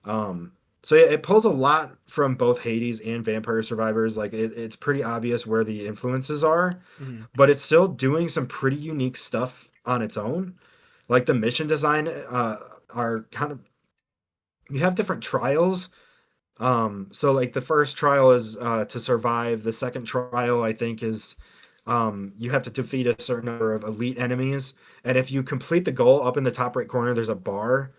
[SPEAKER 3] So yeah, it pulls a lot from both Hades and Vampire Survivors. Like it's pretty obvious where the influences are, but it's still doing some pretty unique stuff on its own. Like the mission design are kind of, you have different trials. So like the first trial is to survive. The second trial, I think, is you have to defeat a certain number of elite enemies. And if you complete the goal, up in the top right corner, there's a bar.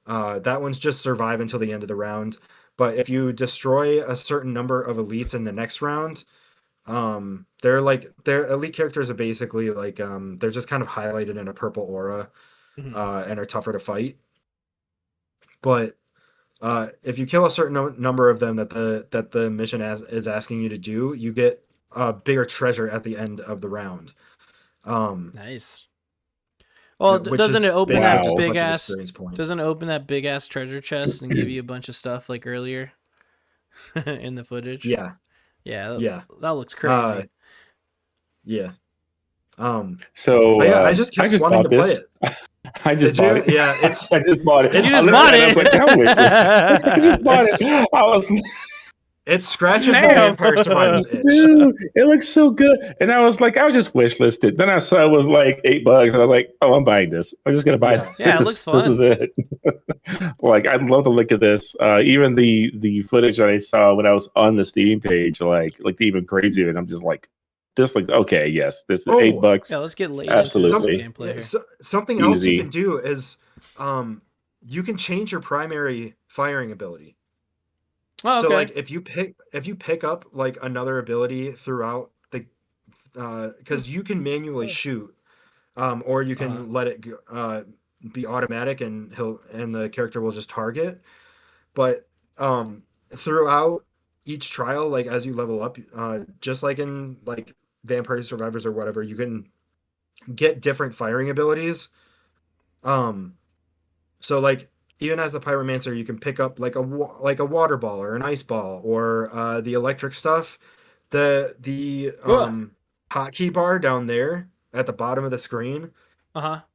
[SPEAKER 3] That one's just survive until the end of the round. But if you destroy a certain number of elites in the next round, their elite characters are basically like they're just kind of highlighted in a purple aura, and are tougher to fight. But if you kill a certain number of them that the mission is asking you to do, you get a bigger treasure at the end of the round.
[SPEAKER 1] Nice. Well, doesn't it open that big ass? Doesn't it open that big ass treasure chest and give you a bunch of stuff like earlier in the footage?
[SPEAKER 3] Yeah.
[SPEAKER 1] That looks crazy.
[SPEAKER 3] Yeah.
[SPEAKER 2] So
[SPEAKER 3] yeah, I just kept wanting to play it.
[SPEAKER 2] I just bought it.
[SPEAKER 3] Yeah,
[SPEAKER 2] I just bought it.
[SPEAKER 1] You just bought it.
[SPEAKER 2] I was like, I wish this. I just bought it. I was.
[SPEAKER 3] It scratches the Vampire Survivors itch.
[SPEAKER 2] Dude, it looks so good. And I was just wish listed. Then I saw it was like $8. And I was like, oh, I'm buying this. I'm just gonna buy it.
[SPEAKER 1] Yeah, it looks fun.
[SPEAKER 2] This is it. Like, I love the look of this. Even the footage that I saw when I was on the Steam page, like even crazier. And I'm just like, this looks okay. Yes, this is $8.
[SPEAKER 1] Yeah, let's get late
[SPEAKER 2] Absolutely.
[SPEAKER 1] into some gameplay here.
[SPEAKER 3] Something else you can do is, you can change your primary firing ability.
[SPEAKER 1] Oh, okay.
[SPEAKER 3] So like if you pick up like another ability throughout the, because you can manually shoot, or you can let it be automatic and the character will just target. But throughout each trial, like as you level up, just like in like Vampire Survivors or whatever, you can get different firing abilities. So like even as the pyromancer, you can pick up like a water ball or an ice ball or the electric stuff. The hotkey bar down there at the bottom of the screen.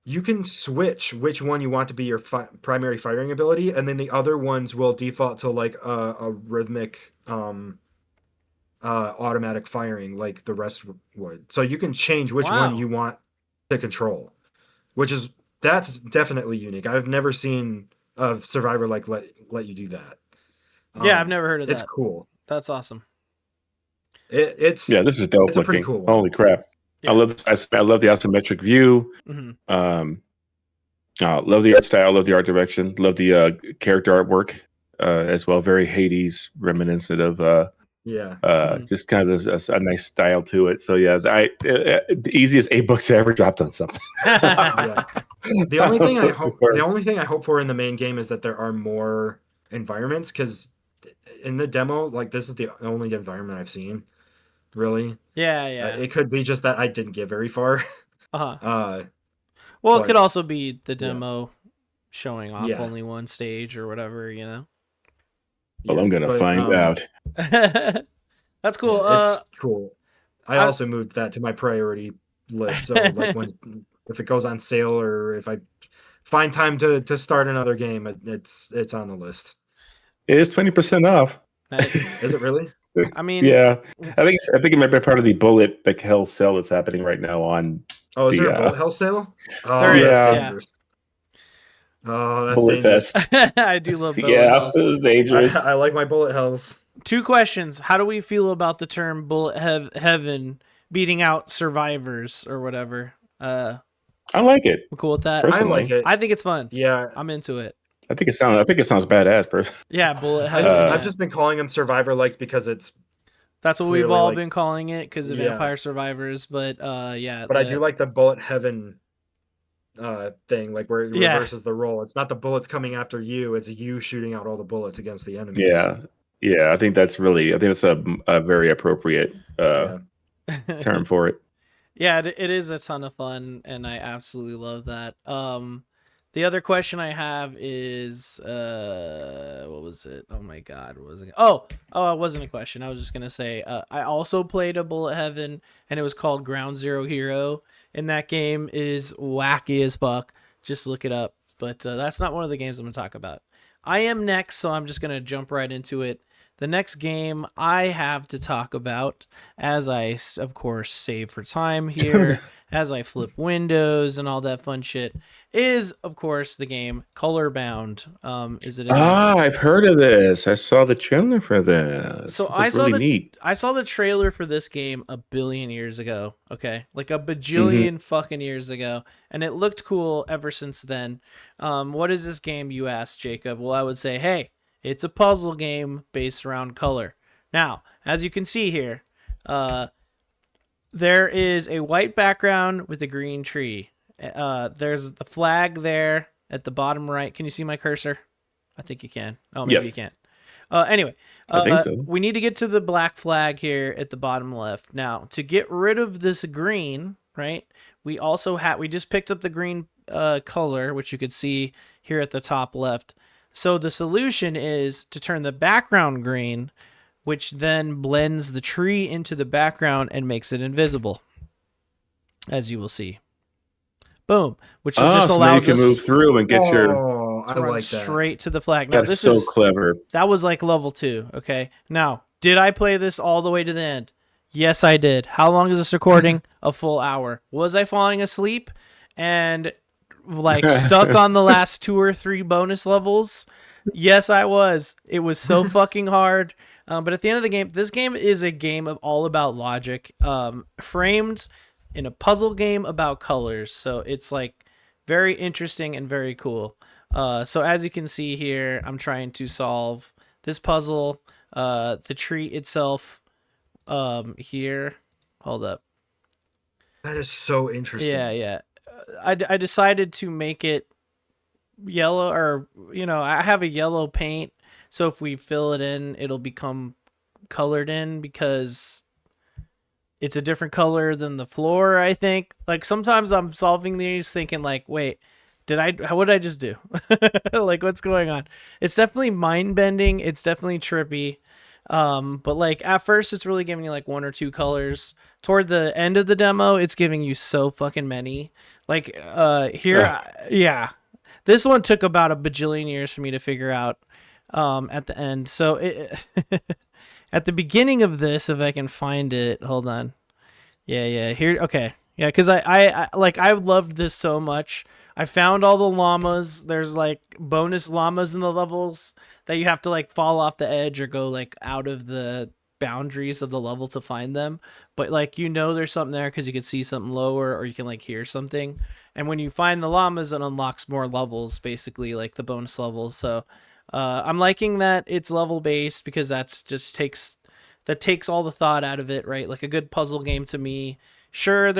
[SPEAKER 3] You can switch which one you want to be your primary firing ability, and then the other ones will default to like a rhythmic automatic firing like the rest would. So you can change which one you want to control, that's definitely unique. I've never seen a Survivor like let you do that.
[SPEAKER 1] Yeah, I've never heard of that.
[SPEAKER 3] It's cool.
[SPEAKER 1] That's awesome.
[SPEAKER 3] This is dope. It's a pretty cool one.
[SPEAKER 2] Holy crap. I love this. I love the isometric view.
[SPEAKER 1] Mm-hmm.
[SPEAKER 2] Love the art style. Love the art direction. Love the character artwork as well. Very Hades reminiscent of just kind of a nice style to it. So yeah, the easiest 8 books I ever dropped on something.
[SPEAKER 3] The only thing I hope for in the main game is that there are more environments, because in the demo, like, this is the only environment I've seen, really.
[SPEAKER 1] Yeah.
[SPEAKER 3] It could be just that I didn't get very far.
[SPEAKER 1] Well, it could also be the demo showing off only one stage or whatever, you know.
[SPEAKER 2] Well, I'm gonna find out.
[SPEAKER 1] That's cool.
[SPEAKER 3] It's cool. I also moved that to my priority list. So like if it goes on sale, or if I find time to start another game, it's on the list.
[SPEAKER 2] It is 20% off.
[SPEAKER 1] Nice.
[SPEAKER 3] Is it really?
[SPEAKER 1] I mean,
[SPEAKER 2] yeah. I think it might be part of the bullet hell sale that's happening right now on.
[SPEAKER 3] Oh, is there a bullet hell sale? Oh,
[SPEAKER 1] there is.
[SPEAKER 3] Yeah. Oh, that's
[SPEAKER 2] bullet
[SPEAKER 3] dangerous.
[SPEAKER 2] fest.
[SPEAKER 1] I do love bullet hells.
[SPEAKER 2] This is dangerous.
[SPEAKER 3] I like my bullet hells.
[SPEAKER 1] 2 questions. How do we feel about the term bullet heaven beating out survivors or whatever?
[SPEAKER 2] I like it.
[SPEAKER 1] I'm cool with that.
[SPEAKER 2] Personally.
[SPEAKER 3] I like it.
[SPEAKER 1] I think it's fun.
[SPEAKER 3] Yeah,
[SPEAKER 1] I'm into it.
[SPEAKER 2] I think it sounds badass, bro.
[SPEAKER 1] Yeah, bullet heaven.
[SPEAKER 3] I've just been calling them survivor likes because
[SPEAKER 1] that's what we've all been calling it, because of Vampire Survivors. But
[SPEAKER 3] But I do like the bullet heaven thing, like where it reverses the role. It's not the bullets coming after you; it's you shooting out all the bullets against the enemies.
[SPEAKER 2] Yeah. I think it's a very appropriate term for it.
[SPEAKER 1] Yeah, it is a ton of fun, and I absolutely love that. The other question I have is, what was it? Oh my God, what was it? Oh, it wasn't a question. I was just gonna say, I also played a Bullet Heaven, and it was called Ground Zero Hero, and that game is wacky as fuck. Just look it up. But that's not one of the games I'm gonna talk about. I am next, so I'm just gonna jump right into it. The next game I have to talk about, as I, of course, save for time here, as I flip windows and all that fun shit, is, of course, the game Colorbound. Is it?
[SPEAKER 2] I've heard of this. I saw the trailer for this.
[SPEAKER 1] So I saw the trailer for this game a billion years ago. Okay, like a bajillion fucking years ago, and it looked cool ever since then. What is this game, you asked, Jacob? Well, I would say, hey, it's a puzzle game based around color. Now, as you can see here, there is a white background with a green tree. There's the flag there at the bottom right. Can you see my cursor? I think you can. Oh, maybe you can't. Anyway,
[SPEAKER 2] I think so.
[SPEAKER 1] We need to get to the black flag here at the bottom left. Now, to get rid of this green, right, we just picked up the green color, which you could see here at the top left. So the solution is to turn the background green, which then blends the tree into the background and makes it invisible, as you will see. Boom. Which just allows
[SPEAKER 2] you can move through and get
[SPEAKER 1] run straight to the flag. Now,
[SPEAKER 2] That's so clever.
[SPEAKER 1] That was like level 2. Okay. Now, did I play this all the way to the end? Yes, I did. How long is this recording? A full hour. Was I falling asleep and like stuck on the last 2 or 3 bonus levels? Yes, I was. It was so fucking hard. But at the end of the game, this game is a game of all about logic, framed in a puzzle game about colors. So it's like very interesting and very cool. So as you can see here, I'm trying to solve this puzzle. The tree itself here. Hold up.
[SPEAKER 3] That is so interesting.
[SPEAKER 1] Yeah. I decided to make it yellow, or I have a yellow paint, so if we fill it in, it'll become colored in, because it's a different color than the floor. I think, like, sometimes I'm solving these thinking like, wait, what did I just do? Like, what's going on? It's definitely mind bending. It's definitely trippy. But like at first it's really giving you like 1 or 2 colors. Toward the end of the demo, it's giving you so fucking many. Like here, yeah. This one took about a bajillion years for me to figure out at the end. So at the beginning of this, if I can find it, hold on. Yeah, here. Okay. Yeah, because I loved this so much. I found all the llamas. There's like bonus llamas in the levels that you have to like fall off the edge or go like out of the boundaries of the level to find them, but like there's something there because you can see something lower or you can like hear something. And when you find the llamas, it unlocks more levels, basically like the bonus levels. So I'm liking that it's level based because takes all the thought out of it, right? Like a good puzzle game to me. Sure,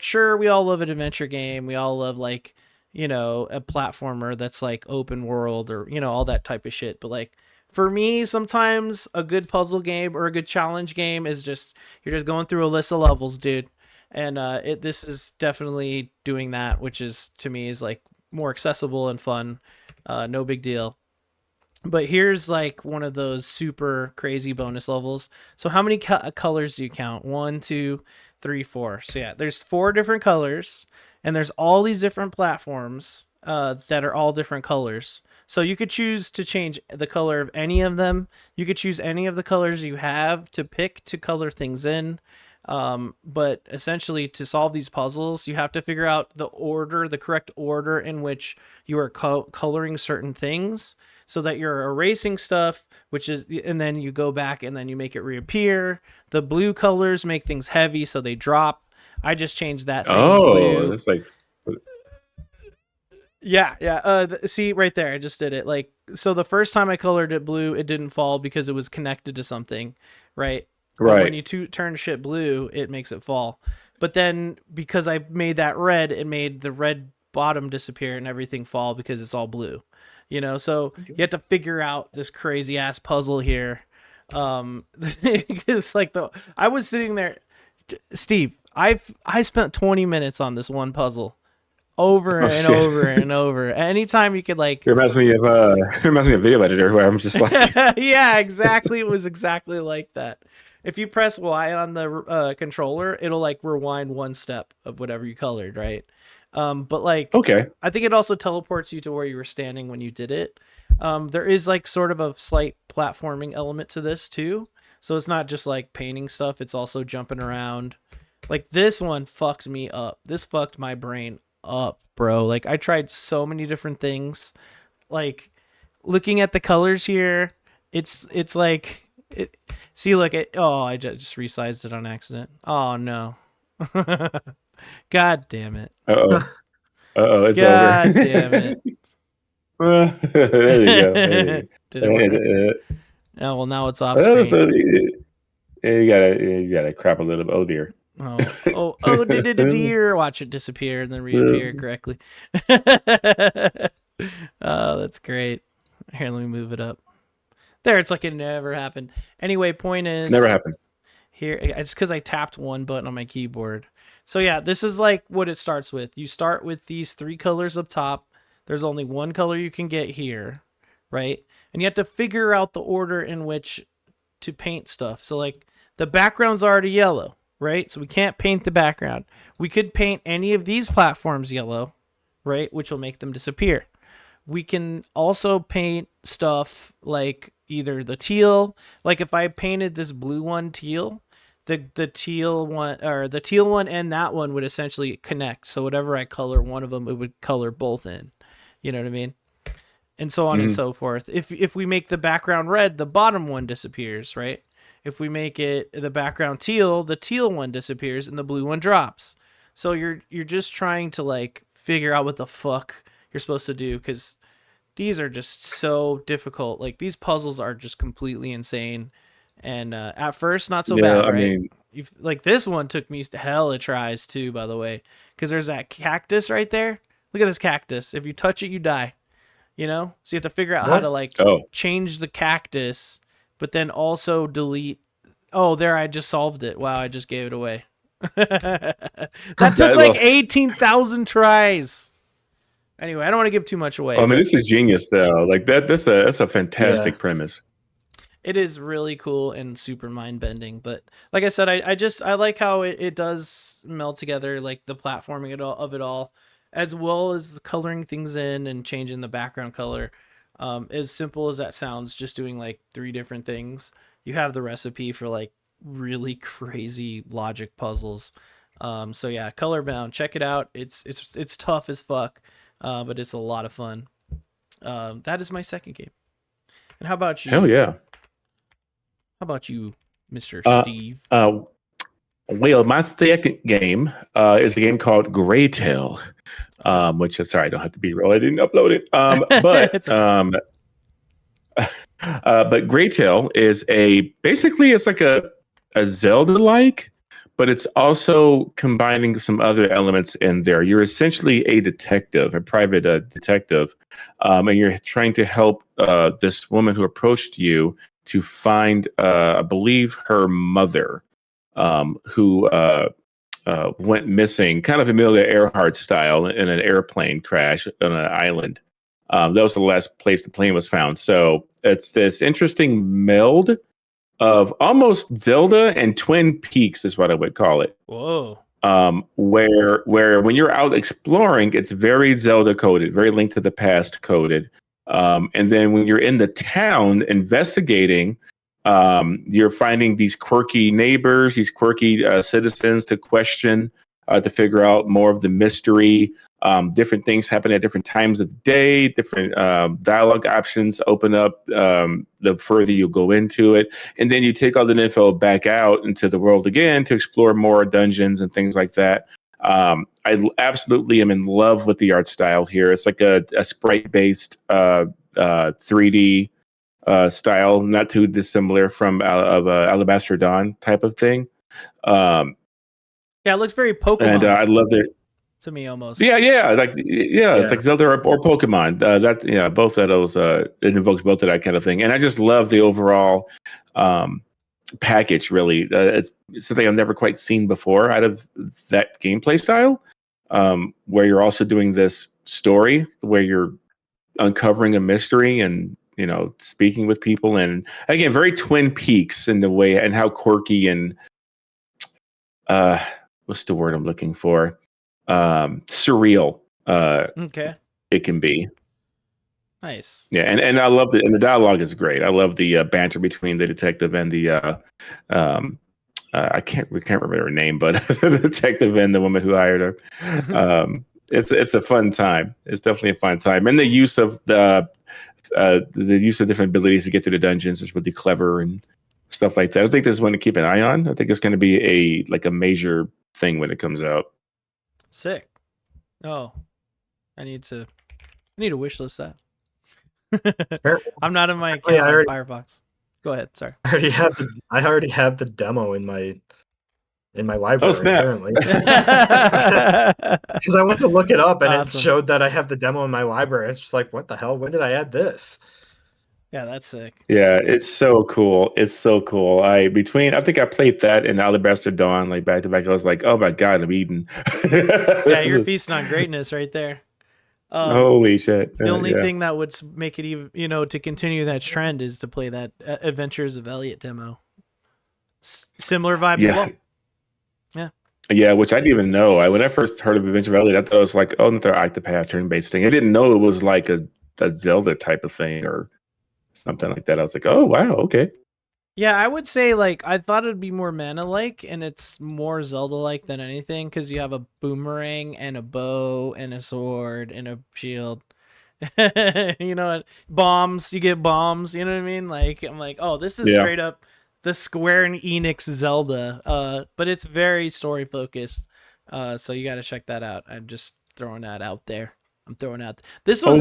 [SPEAKER 1] sure, we all love an adventure game. We all love like, a platformer that's like open world or, all that type of shit. But like for me, sometimes a good puzzle game or a good challenge game is just, you're just going through a list of levels, dude. And this is definitely doing that, which is to me is like more accessible and fun. No big deal. But here's like one of those super crazy bonus levels. So how many colors do you count? 1, 2, 3, 4. So yeah, there's 4 different colors, and there's all these different platforms that are all different colors. So you could choose to change the color of any of them. You could choose any of the colors you have to pick to color things in. But essentially to solve these puzzles, you have to figure out the correct order in which you are coloring certain things so that you're erasing stuff, and then you go back and then you make it reappear. The blue colors make things heavy, so they drop. I just changed that thing blue.
[SPEAKER 2] It's like...
[SPEAKER 1] Yeah. See right there, I just did it. Like, so the first time I colored it blue, it didn't fall because it was connected to something, right?
[SPEAKER 2] Right.
[SPEAKER 1] But when you turn shit blue, it makes it fall. But then because I made that red, it made the red bottom disappear and everything fall because it's all blue. So you have to figure out this crazy ass puzzle here. It's like I was sitting there, Steve. I spent 20 minutes on this one puzzle, over and over and over. Anytime you could like,
[SPEAKER 2] it reminds me of Video Editor, where I'm just like,
[SPEAKER 1] yeah, exactly. It was exactly like that. If you press Y on the controller, it'll like rewind one step of whatever you colored, right? But like,
[SPEAKER 2] okay,
[SPEAKER 1] I think it also teleports you to where you were standing when you did it. There is like sort of a slight platforming element to this too. So it's not just like painting stuff. It's also jumping around. Like this one fucks me up. This fucked my brain up, bro. Like I tried so many different things. Like looking at the colors here, it's like it. See, look at, I just resized it on accident. Oh no. God damn it.
[SPEAKER 2] It's
[SPEAKER 1] God
[SPEAKER 2] over.
[SPEAKER 1] Damn it.
[SPEAKER 2] There you go.
[SPEAKER 1] Did it work? Oh, well, now it's off screen.
[SPEAKER 2] You gotta crap a little bit. Oh dear.
[SPEAKER 1] Dear. Watch it disappear and then reappear correctly. Oh, that's great. Here, let me move it up. There, it's like it never happened. Anyway, point is,
[SPEAKER 2] Never happened.
[SPEAKER 1] Here, it's because I tapped one button on my keyboard. So yeah, this is like what it starts with. You start with these 3 colors up top. There's only one color you can get here, right? And you have to figure out the order in which to paint stuff. So like the background's already yellow, right? So we can't paint the background. We could paint any of these platforms yellow, right? Which will make them disappear. We can also paint stuff like either the teal, like if I painted this blue one teal, the teal one or the teal one and that one would essentially connect. So whatever I color one of them, it would color both in. You know what I mean? And so on and so forth. If we make the background red, the bottom one disappears, right? If we make it the background teal, the teal one disappears and the blue one drops. So you're just trying to like figure out what the fuck you're supposed to do, because these are just so difficult. Like these puzzles are just completely insane. And at first, not so bad, right? I mean, like this one took me hella tries too, by the way, because there's that cactus right there. Look at this cactus. If you touch it, you die. So you have to figure out how to like change the cactus, but then also delete. Oh, there, I just solved it. Wow, I just gave it away. That took like 18,000 tries. Anyway, I don't want to give too much away.
[SPEAKER 2] I mean, this is genius, though. Like that's a fantastic premise.
[SPEAKER 1] It is really cool and super mind bending. But like I said, I like how it does meld together, like the platforming of it all, as well as coloring things in and changing the background color. As simple as that sounds, just doing like 3 different things, you have the recipe for like really crazy logic puzzles. So yeah, Colorbound, check it out. It's tough as fuck, but it's a lot of fun. That is my second game. And how about you?
[SPEAKER 2] Hell yeah.
[SPEAKER 1] How about you? Mr.
[SPEAKER 2] Uh,
[SPEAKER 1] Steve?
[SPEAKER 2] Well, my second game is a game called Grey Tail, which I'm sorry, I don't have to be real. I didn't upload it. But Grey Tail is basically it's like a Zelda like, but it's also combining some other elements in there. You're essentially a detective, a private detective, and you're trying to help this woman who approached you to find, I believe, her mother, who went missing, kind of Amelia Earhart style, in an airplane crash on an island. That was the last place the plane was found. So it's this interesting meld of almost Zelda and Twin Peaks, is what I would call it.
[SPEAKER 1] Whoa.
[SPEAKER 2] Where when you're out exploring, it's very Zelda coded, very Link to the Past coded. And then when you're in the town investigating, you're finding these quirky neighbors, these quirky citizens to question, to figure out more of the mystery. Different things happen at different times of day, different dialogue options open up the further you go into it. And then you take all the info back out into the world again to explore more dungeons and things like that. I absolutely am in love with the art style here. It's like a sprite based 3D style, not too dissimilar from Alabaster Dawn type of thing.
[SPEAKER 1] Yeah, it looks very Pokemon.
[SPEAKER 2] And I love it
[SPEAKER 1] to me almost.
[SPEAKER 2] Yeah, it's like Zelda or Pokemon. Both of those. It invokes both of that kind of thing, and I just love the overall package. Really, it's something I've never quite seen before out of that gameplay style, where you're also doing this story where you're uncovering a mystery and speaking with people, and again, very Twin Peaks in the way and how quirky and what's the word I'm looking for? Surreal
[SPEAKER 1] Okay.
[SPEAKER 2] it can be.
[SPEAKER 1] Nice.
[SPEAKER 2] Yeah, and I love and the dialogue is great. I love the banter between the detective and the we can't remember her name, but the detective and the woman who hired her. It's a fun time. It's definitely a fun time, and the use of the use of different abilities to get to the dungeons is really clever and stuff like that. I think this is one to keep an eye on. I think it's going to be a major thing when it comes out.
[SPEAKER 1] Sick. Oh, I need to wishlist that. I'm not in my account on Firefox. Go ahead. Sorry.
[SPEAKER 3] I already have the demo in my library.
[SPEAKER 2] Oh, snap.
[SPEAKER 3] Apparently, because I went to look it up and
[SPEAKER 1] Awesome.
[SPEAKER 3] it showed that I have the demo in my library. It's just like, what the hell? When did I add this?
[SPEAKER 1] Yeah, that's sick.
[SPEAKER 2] Yeah, it's so cool. It's so cool. I think I played that and Alabaster Dawn back to back. I was like, oh my god, I'm eating.
[SPEAKER 1] Yeah, you're feasting on greatness right there.
[SPEAKER 2] Holy shit!
[SPEAKER 1] The only thing that would make it even, to continue that trend is to play that Adventures of Elliot demo. Similar vibes as well.
[SPEAKER 2] Yeah, which I didn't even know. When I first heard of Adventure of Elliot, I thought it was like, oh, another Octopath turn-based thing. I didn't know it was like a Zelda type of thing or something like that. I was like, oh wow, okay.
[SPEAKER 1] Yeah, I would say I thought it'd be more mana-like, and it's more Zelda-like than anything because you have a boomerang and a bow and a sword and a shield. Bombs. You get bombs. You know what I mean? I'm like, oh, this is straight up the Square and Enix Zelda. But it's very story-focused. So you got to check that out. I'm just throwing that out there. This was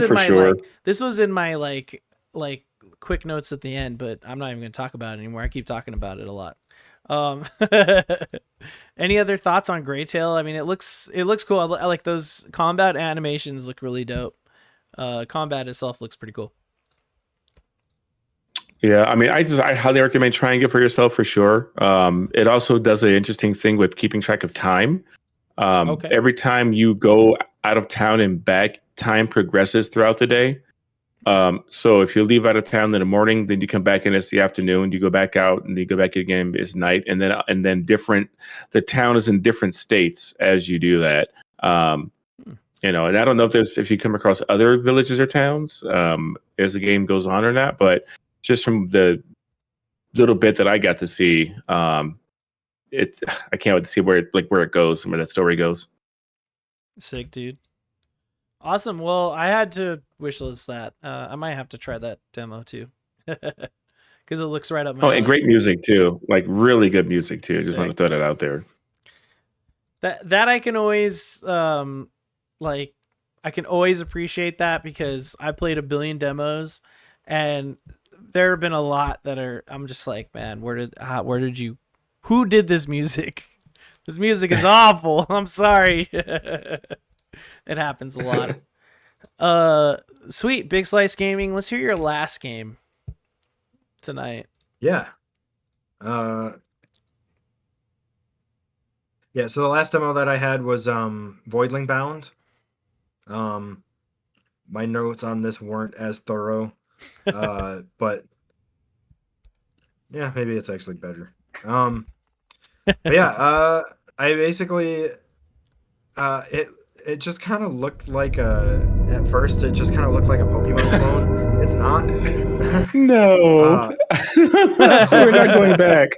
[SPEAKER 1] this was in my quick notes at the end, but I'm not even going to talk about it anymore. I keep talking about it a lot. Any other thoughts on Grey Tail? I mean, it looks cool. I like those combat animations. Look really dope. Combat itself looks pretty cool.
[SPEAKER 2] Yeah, I mean, I highly recommend trying it for yourself for sure. It also does an interesting thing with keeping track of time. Every time you go out of town and back, time progresses throughout the day. So if you leave out of town in the morning, then you come back and it's the afternoon. You go back out and you go back again, it's night, and then the town is in different states as you do that. And I don't know if you come across other villages or towns as the game goes on or not, but just from the little bit that I got to see, I can't wait to see where it goes, where that story goes.
[SPEAKER 1] Sick, dude. Awesome. Well, I had to wishlist that. I might have to try that demo too, because because it looks right up my
[SPEAKER 2] Oh,
[SPEAKER 1] alley.
[SPEAKER 2] and great music too. Like really good music too. Just want to
[SPEAKER 1] Sick.
[SPEAKER 2] throw that out there.
[SPEAKER 1] That I can always like I can always appreciate that because I played a billion demos and there have been a lot that are I'm just like, man, where did you who did this music? This music is awful. I'm sorry. It happens a lot. Sweet, Big Slice Gaming. Let's hear your last game tonight.
[SPEAKER 3] Yeah. Yeah, so the last demo that I had was Voidling Bound. My notes on this weren't as thorough. But yeah, maybe it's actually better. But yeah, I basically it just kind of looked like at first it just kind of looked like a Pokemon clone. It's not.
[SPEAKER 2] No. We're not going back.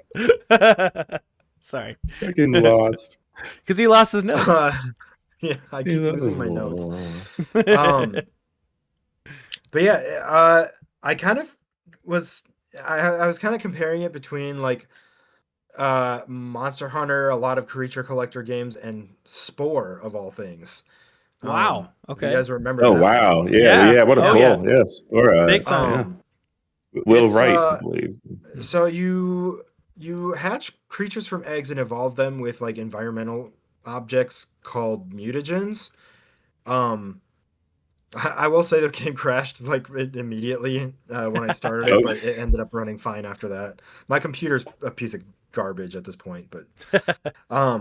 [SPEAKER 1] Sorry.
[SPEAKER 2] Fucking lost.
[SPEAKER 1] Because he lost his notes.
[SPEAKER 3] Yeah, I keep losing my notes. But yeah, I kind of was I was kind of comparing it between like Monster Hunter, a lot of creature collector games, and Spore of all things.
[SPEAKER 1] Wow. Okay.
[SPEAKER 3] You guys remember
[SPEAKER 2] Oh
[SPEAKER 3] that
[SPEAKER 2] wow.
[SPEAKER 3] one?
[SPEAKER 2] Yeah. What a pull.
[SPEAKER 1] yeah.
[SPEAKER 2] Yes. Or
[SPEAKER 1] Big time.
[SPEAKER 2] yeah. Will
[SPEAKER 3] It's,
[SPEAKER 2] Wright, I believe.
[SPEAKER 3] So you hatch creatures from eggs and evolve them with like environmental objects called mutagens. I will say the game crashed like immediately when I started it, but it ended up running fine after that. My computer's a piece of garbage at this point, but I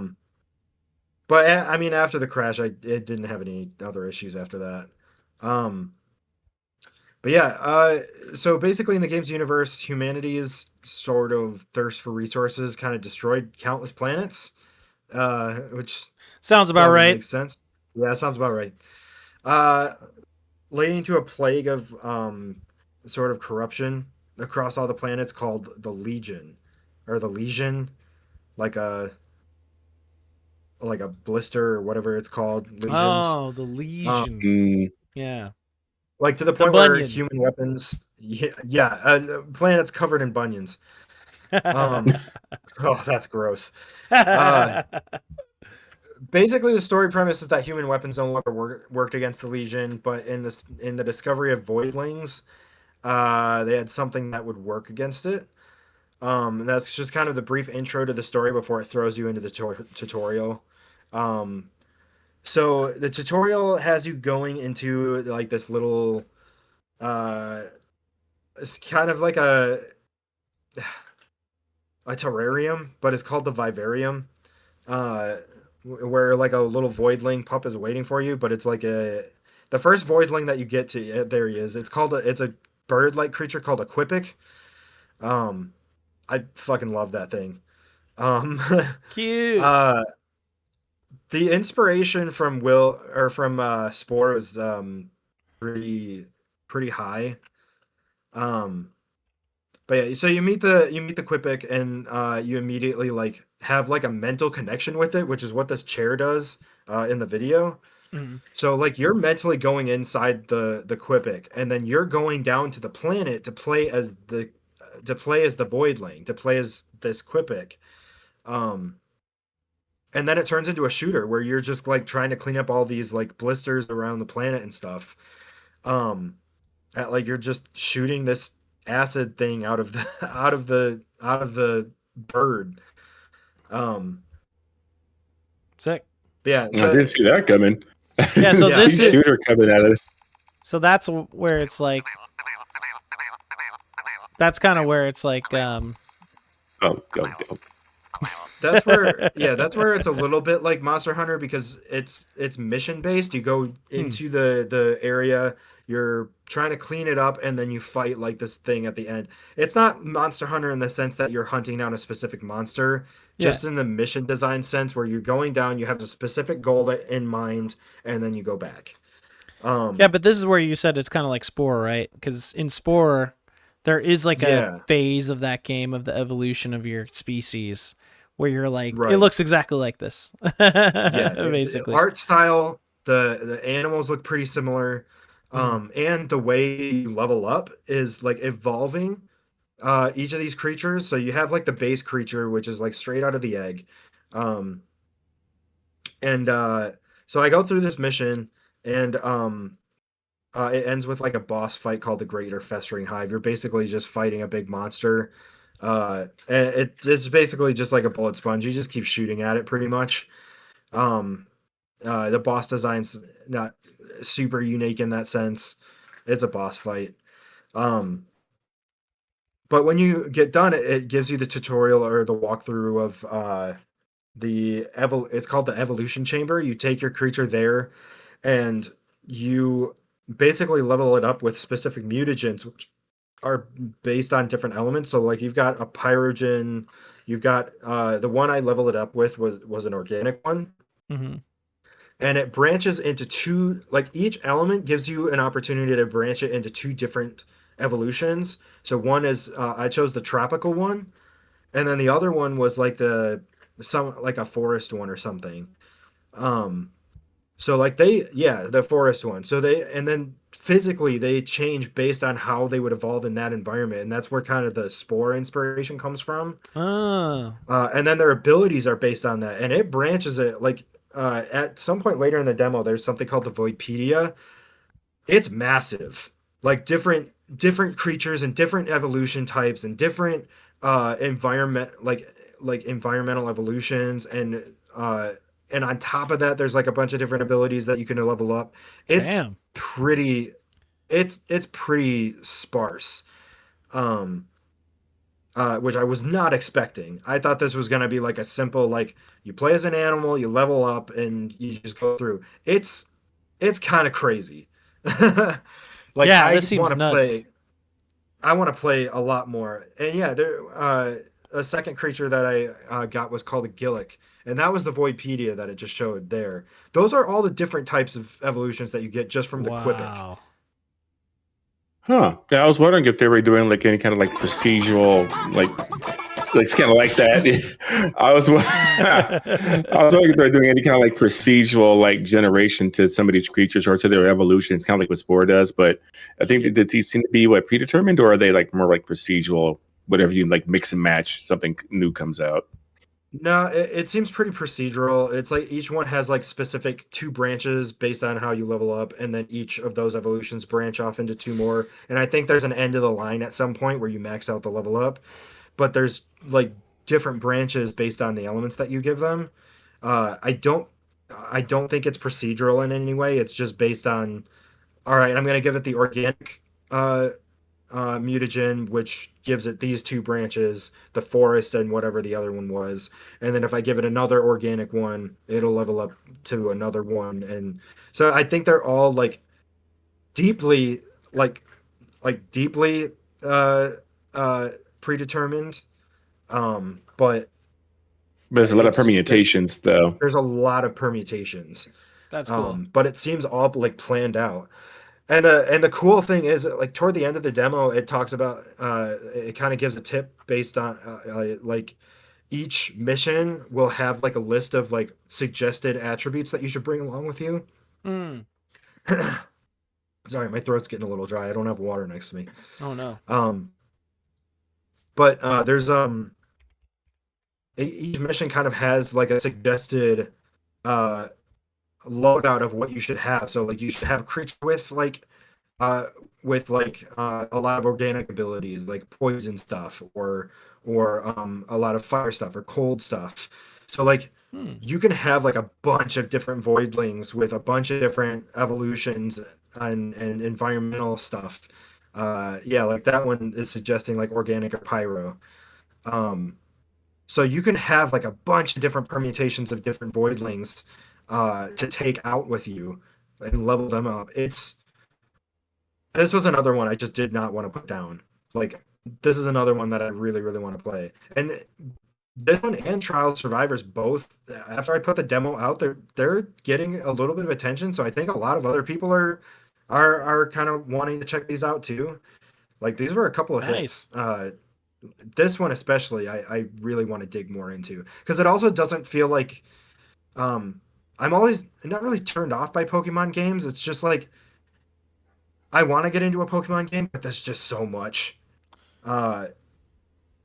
[SPEAKER 3] mean after the crash, it didn't have any other issues after that. But yeah, so basically in the game's universe, humanity's sort of thirst for resources kind of destroyed countless planets, which
[SPEAKER 1] sounds about right.
[SPEAKER 3] Makes sense. Yeah, sounds about right. Leading to a plague of sort of corruption across all the planets called the Legion, or the Legion, like a blister or whatever it's called. Legions.
[SPEAKER 1] Oh, the Legion. Yeah.
[SPEAKER 3] Like to the point where human weapons, planets covered in bunions. Oh, that's gross. Basically, the story premise is that human weapons no longer worked against the Legion, but in the discovery of voidlings, they had something that would work against it. And that's just kind of the brief intro to the story before it throws you into the tutorial. So the tutorial has you going into like this little, it's kind of like a terrarium, but it's called the vivarium. Where like a little voidling pup is waiting for you, but it's like the first voidling that you get to. There he is. It's a bird-like creature called a Quippic. I fucking love that thing.
[SPEAKER 1] Cute.
[SPEAKER 3] The inspiration from Spore was pretty high. But yeah, so you meet the Quippic and you immediately like have like a mental connection with it, which is what this chair does in the video.
[SPEAKER 1] Mm-hmm.
[SPEAKER 3] So like you're mentally going inside the Quippic, and then you're going down to the planet to play as the Voidling, to play as this Quippic. And then it turns into a shooter where you're just like trying to clean up all these like blisters around the planet and stuff. Like you're just shooting this acid thing out of the bird.
[SPEAKER 1] Sick.
[SPEAKER 3] Yeah,
[SPEAKER 2] I didn't see that coming.
[SPEAKER 1] Yeah, so this is
[SPEAKER 2] shooter coming out of it.
[SPEAKER 1] So that's where it's like. That's kind of where it's like.
[SPEAKER 3] That's where it's a little bit like Monster Hunter because it's mission based. You go into the area, you're trying to clean it up, and then you fight like this thing at the end. It's not Monster Hunter in the sense that you're hunting down a specific monster, just in the mission design sense where you're going down, you have a specific goal in mind, and then you go back.
[SPEAKER 1] Yeah, but this is where you said it's kind of like Spore, right? Because in Spore, there is like a phase of that game of the evolution of your species where you're like, it looks exactly like this. Basically.
[SPEAKER 3] The art style, the animals look pretty similar. And the way you level up is like evolving each of these creatures. So you have like the base creature, which is like straight out of the egg. Um, and so I go through this mission, and it ends with like a boss fight called the Greater Festering Hive. You're basically just fighting a big monster. And it's basically just like a bullet sponge. You just keep shooting at it pretty much. Um, the boss design's not super unique in that sense. It's a boss fight. Um, but when you get done, it gives you the tutorial or the walkthrough of it's called the evolution chamber. You take your creature there, and you basically level it up with specific mutagens, which are based on different elements. So like you've got a pyrogen, you've got the one I leveled it up with was an organic one.
[SPEAKER 1] Mm-hmm.
[SPEAKER 3] And it branches into two, like each element gives you an opportunity to branch it into two different evolutions. So one is I chose the tropical one, and then the other one was like like a forest one or something. Um so like the forest one. So and then physically they change based on how they would evolve in that environment, and that's where kind of the spore inspiration comes from.
[SPEAKER 1] Oh,
[SPEAKER 3] And then their abilities are based on that, and it branches it like at some point later in the demo. There's something called the Voidpedia. It's massive, like different creatures and different evolution types and different environment like environmental evolutions and on top of that there's like a bunch of different abilities that you can level up. It's
[SPEAKER 1] damn.
[SPEAKER 3] pretty it's pretty sparse. Um which I was not expecting. I thought this was going to be like a simple like you play as an animal, you level up and you just go through. It's kind of crazy. Like
[SPEAKER 1] Yeah, this seems nuts.
[SPEAKER 3] I want to play a lot more. And yeah, there a second creature that I got was called a Gillick, and that was the Voidpedia that it just showed there. Those are all the different types of evolutions that you get just from the Quebec.
[SPEAKER 1] Wow.
[SPEAKER 2] Huh. Yeah, I was wondering if they were doing like any kind of like procedural, like it's kind of like that. I was wondering if they're doing any kind of like procedural like generation to some of these creatures or to their evolutions, kind of like what Spore does. But I think that these seem to be what predetermined, or are they like more like procedural? Whatever you like, mix and match, something new comes out.
[SPEAKER 3] No, it seems pretty procedural. It's like each one has like specific two branches based on how you level up, and then each of those evolutions branch off into two more. And I think there's an end of the line at some point where you max out the level up, but there's like different branches based on the elements that you give them. Uh, I don't I don't think it's procedural in any way. It's just based on, all right, I'm gonna give it the organic uh mutagen, which gives it these two branches, the forest and whatever the other one was. And then if I give it another organic one, it'll level up to another one. And so I think they're all like deeply, like deeply uh, uh, predetermined. But
[SPEAKER 2] But there's a lot of
[SPEAKER 3] it's
[SPEAKER 2] permutations, though.
[SPEAKER 3] there's a lot of permutations.
[SPEAKER 1] That's cool.
[SPEAKER 3] But it seems all like planned out. And the cool thing is, like toward the end of the demo, it talks about it kind of gives a tip based on like each mission will have like a list of like suggested attributes that you should bring along with you.
[SPEAKER 1] Mm.
[SPEAKER 3] Sorry, my throat's getting a little dry. I don't have water next to me.
[SPEAKER 1] Oh no.
[SPEAKER 3] Um, but there's each mission kind of has like a suggested uh loadout of what you should have. So like you should have a creature uh a lot of organic abilities like poison stuff or a lot of fire stuff or cold stuff. So like
[SPEAKER 1] Hmm.
[SPEAKER 3] you can have like a bunch of different voidlings with a bunch of different evolutions and environmental stuff. Yeah, like that one is suggesting like organic or pyro. Um, so you can have like a bunch of different permutations of different voidlings to take out with you and level them up. This was another one I just did not want to put down. Like this is another one that I really, really want to play. And this one and Trial Survivors both, after I put the demo out, they're getting a little bit of attention. So I think a lot of other people are kind of wanting to check these out too. Like these were a couple of
[SPEAKER 1] Nice.
[SPEAKER 3] hits. This one especially, I really want to dig more into because it also doesn't feel like um I'm always not really turned off by Pokemon games. It's just like I want to get into a Pokemon game, but there's just so much. Uh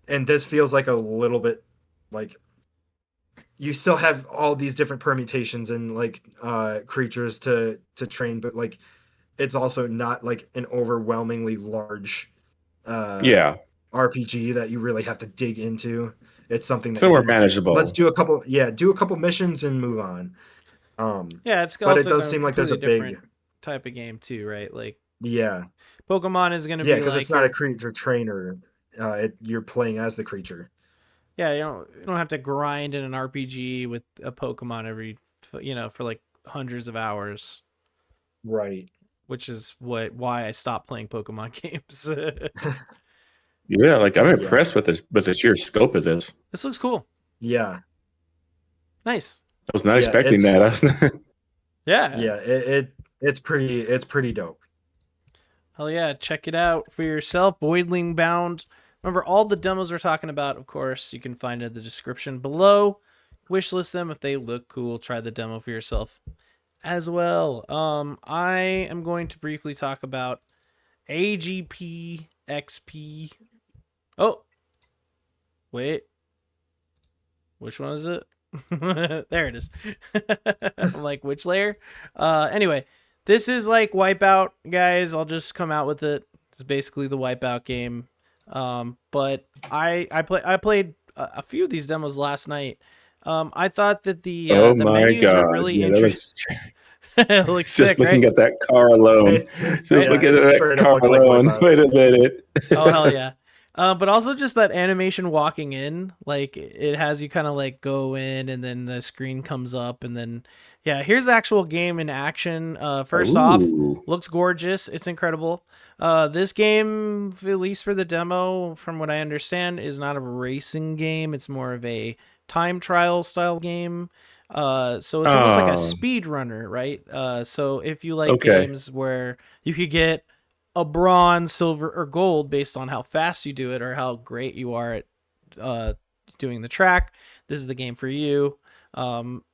[SPEAKER 3] and this feels like a little bit like you still have all these different permutations and like creatures to train, but like it's also not like an overwhelmingly large uh
[SPEAKER 2] Yeah,
[SPEAKER 3] RPG that you really have to dig into. It's something
[SPEAKER 2] it's
[SPEAKER 3] that you
[SPEAKER 2] more
[SPEAKER 3] can
[SPEAKER 2] manageable.
[SPEAKER 3] do a couple missions and move on.
[SPEAKER 1] Yeah, it's
[SPEAKER 3] But it
[SPEAKER 1] also
[SPEAKER 3] does
[SPEAKER 1] a
[SPEAKER 3] seem like there's
[SPEAKER 1] completely
[SPEAKER 3] a
[SPEAKER 1] different
[SPEAKER 3] big
[SPEAKER 1] type of game too, right? Like
[SPEAKER 3] yeah.
[SPEAKER 1] Pokemon is going to
[SPEAKER 3] Yeah,
[SPEAKER 1] be
[SPEAKER 3] because it's
[SPEAKER 1] like
[SPEAKER 3] not a
[SPEAKER 1] your
[SPEAKER 3] creature trainer. You're playing as the creature.
[SPEAKER 1] yeah, you don't have to grind in an RPG with a Pokemon every for like hundreds of hours,
[SPEAKER 3] Right.
[SPEAKER 1] which is why I stopped playing Pokemon games.
[SPEAKER 2] Yeah, like I'm
[SPEAKER 3] Yeah.
[SPEAKER 2] impressed with the sheer scope of this.
[SPEAKER 1] This looks cool.
[SPEAKER 3] Yeah.
[SPEAKER 1] Nice.
[SPEAKER 2] I was not
[SPEAKER 3] Yeah.
[SPEAKER 2] expecting
[SPEAKER 3] It's
[SPEAKER 2] that.
[SPEAKER 1] Yeah.
[SPEAKER 3] yeah. It's pretty dope.
[SPEAKER 1] Hell yeah, check it out for yourself. Voidling Bound. Remember, all the demos we're talking about, of course, you can find in the description below. Wishlist them if they look cool. Try the demo for yourself as well. I am going to briefly talk about AGP XP. Oh, wait. Which one is it? There it is. I'm like, which layer? Anyway, this is like Wipeout, guys. I'll just come out with it. It's basically the Wipeout game. But I played a few of these demos last night. I thought that
[SPEAKER 2] Oh
[SPEAKER 1] the
[SPEAKER 2] my
[SPEAKER 1] menus are
[SPEAKER 2] god!
[SPEAKER 1] really
[SPEAKER 2] Yeah, that
[SPEAKER 1] interesting.
[SPEAKER 2] looks.
[SPEAKER 1] It looks
[SPEAKER 2] Just
[SPEAKER 1] sick,
[SPEAKER 2] looking
[SPEAKER 1] right?
[SPEAKER 2] at that car alone. Just
[SPEAKER 1] Right?
[SPEAKER 3] Yeah,
[SPEAKER 2] looking
[SPEAKER 3] it
[SPEAKER 2] at that
[SPEAKER 3] straight up
[SPEAKER 2] car
[SPEAKER 3] looks like
[SPEAKER 2] alone.
[SPEAKER 3] Wipeout.
[SPEAKER 2] Wait a minute.
[SPEAKER 1] Oh hell yeah. But also just that animation walking in, like it has you kind of like go in and then the screen comes up and then yeah, here's the actual game in action. First off,
[SPEAKER 2] Ooh.
[SPEAKER 1] looks gorgeous. It's incredible. This game, at least for the demo, from what I understand, is not a racing game. It's more of a time trial style game. So it's almost like a
[SPEAKER 2] Oh,
[SPEAKER 1] speed runner, right? So if you like
[SPEAKER 2] okay.
[SPEAKER 1] games where you could get a bronze, silver, or gold based on how fast you do it or how great you are at uh, doing the track. This is the game for you.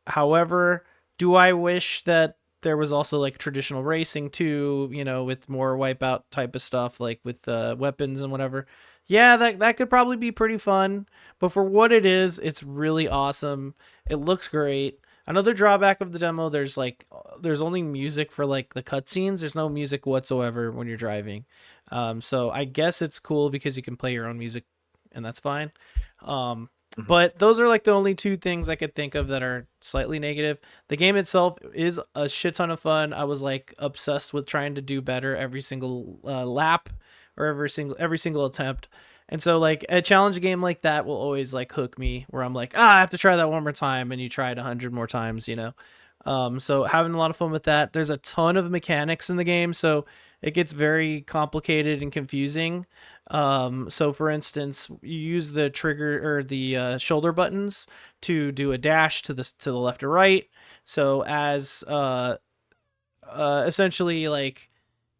[SPEAKER 1] However, do I wish that there was also like traditional racing too, with more wipeout type of stuff, like with weapons and whatever? Yeah, that could probably be pretty fun. But for what it is, it's really awesome. It looks great. Another drawback of the demo, there's only music for like the cutscenes. There's no music whatsoever when you're driving. So I guess it's cool because you can play your own music, and that's fine. Um,
[SPEAKER 3] Mhm.
[SPEAKER 1] but those are like the only two things I could think of that are slightly negative. The game itself is a shit ton of fun. I was like obsessed with trying to do better every single lap or every single attempt. And so like a challenge game like that will always like hook me where I'm like, I have to try that one more time, and you try it 100 more times. So having a lot of fun with that. There's a ton of mechanics in the game, so it gets very complicated and confusing. So for instance, you use the trigger or the shoulder buttons to do a dash to the left or right. So as essentially like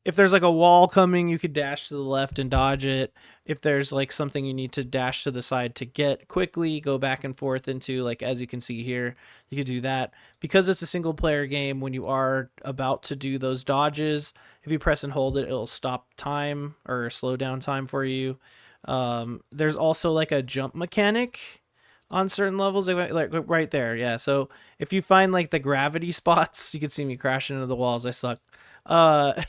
[SPEAKER 1] if there's like a wall coming, you could dash to the left and dodge it. If there's like something you need to dash to the side to get quickly, go back and forth into, like as you can see here, you could do that. Because it's a single player game, when you are about to do those dodges, if you press and hold it, it'll stop time or slow down time for you. There's also like a jump mechanic on certain levels, like right there. Yeah. So if you find like the gravity spots, you can see me crashing into the walls. I suck. uh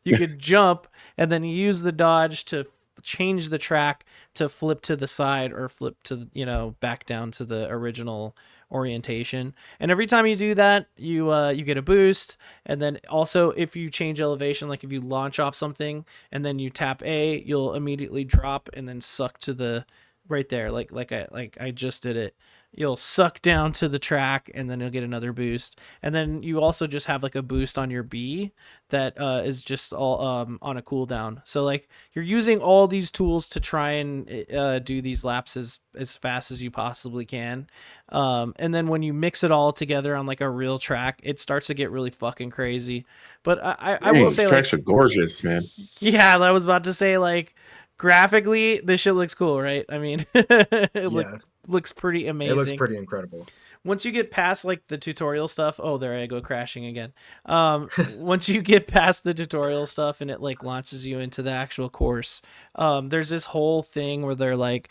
[SPEAKER 1] you could jump and then use the dodge to change the track to flip to the side or flip to back down to the original orientation. And every time you do that, you get a boost. And then also if you change elevation, like if you launch off something and then you tap A, you'll immediately drop and then suck to the right there, like I just did it. You'll suck down to the track and then you'll get another boost. And then you also just have like a boost on your B that is just all on a cooldown. So like you're using all these tools to try and do these laps as fast as you possibly can. And then when you mix it all together on like a real track, it starts to get really fucking crazy. But I
[SPEAKER 2] Dang,
[SPEAKER 1] will
[SPEAKER 2] these
[SPEAKER 1] say, like,
[SPEAKER 2] tracks are gorgeous, man.
[SPEAKER 1] yeah, I was about to say, like, graphically, this shit looks cool, right? I mean,
[SPEAKER 3] Yeah,
[SPEAKER 1] looks pretty
[SPEAKER 3] it looks
[SPEAKER 1] amazing.
[SPEAKER 3] pretty incredible.
[SPEAKER 1] Once you get past like the tutorial stuff, oh, there I go crashing again. Once you get past the tutorial stuff and it like launches you into the actual course, there's this whole thing where they're like,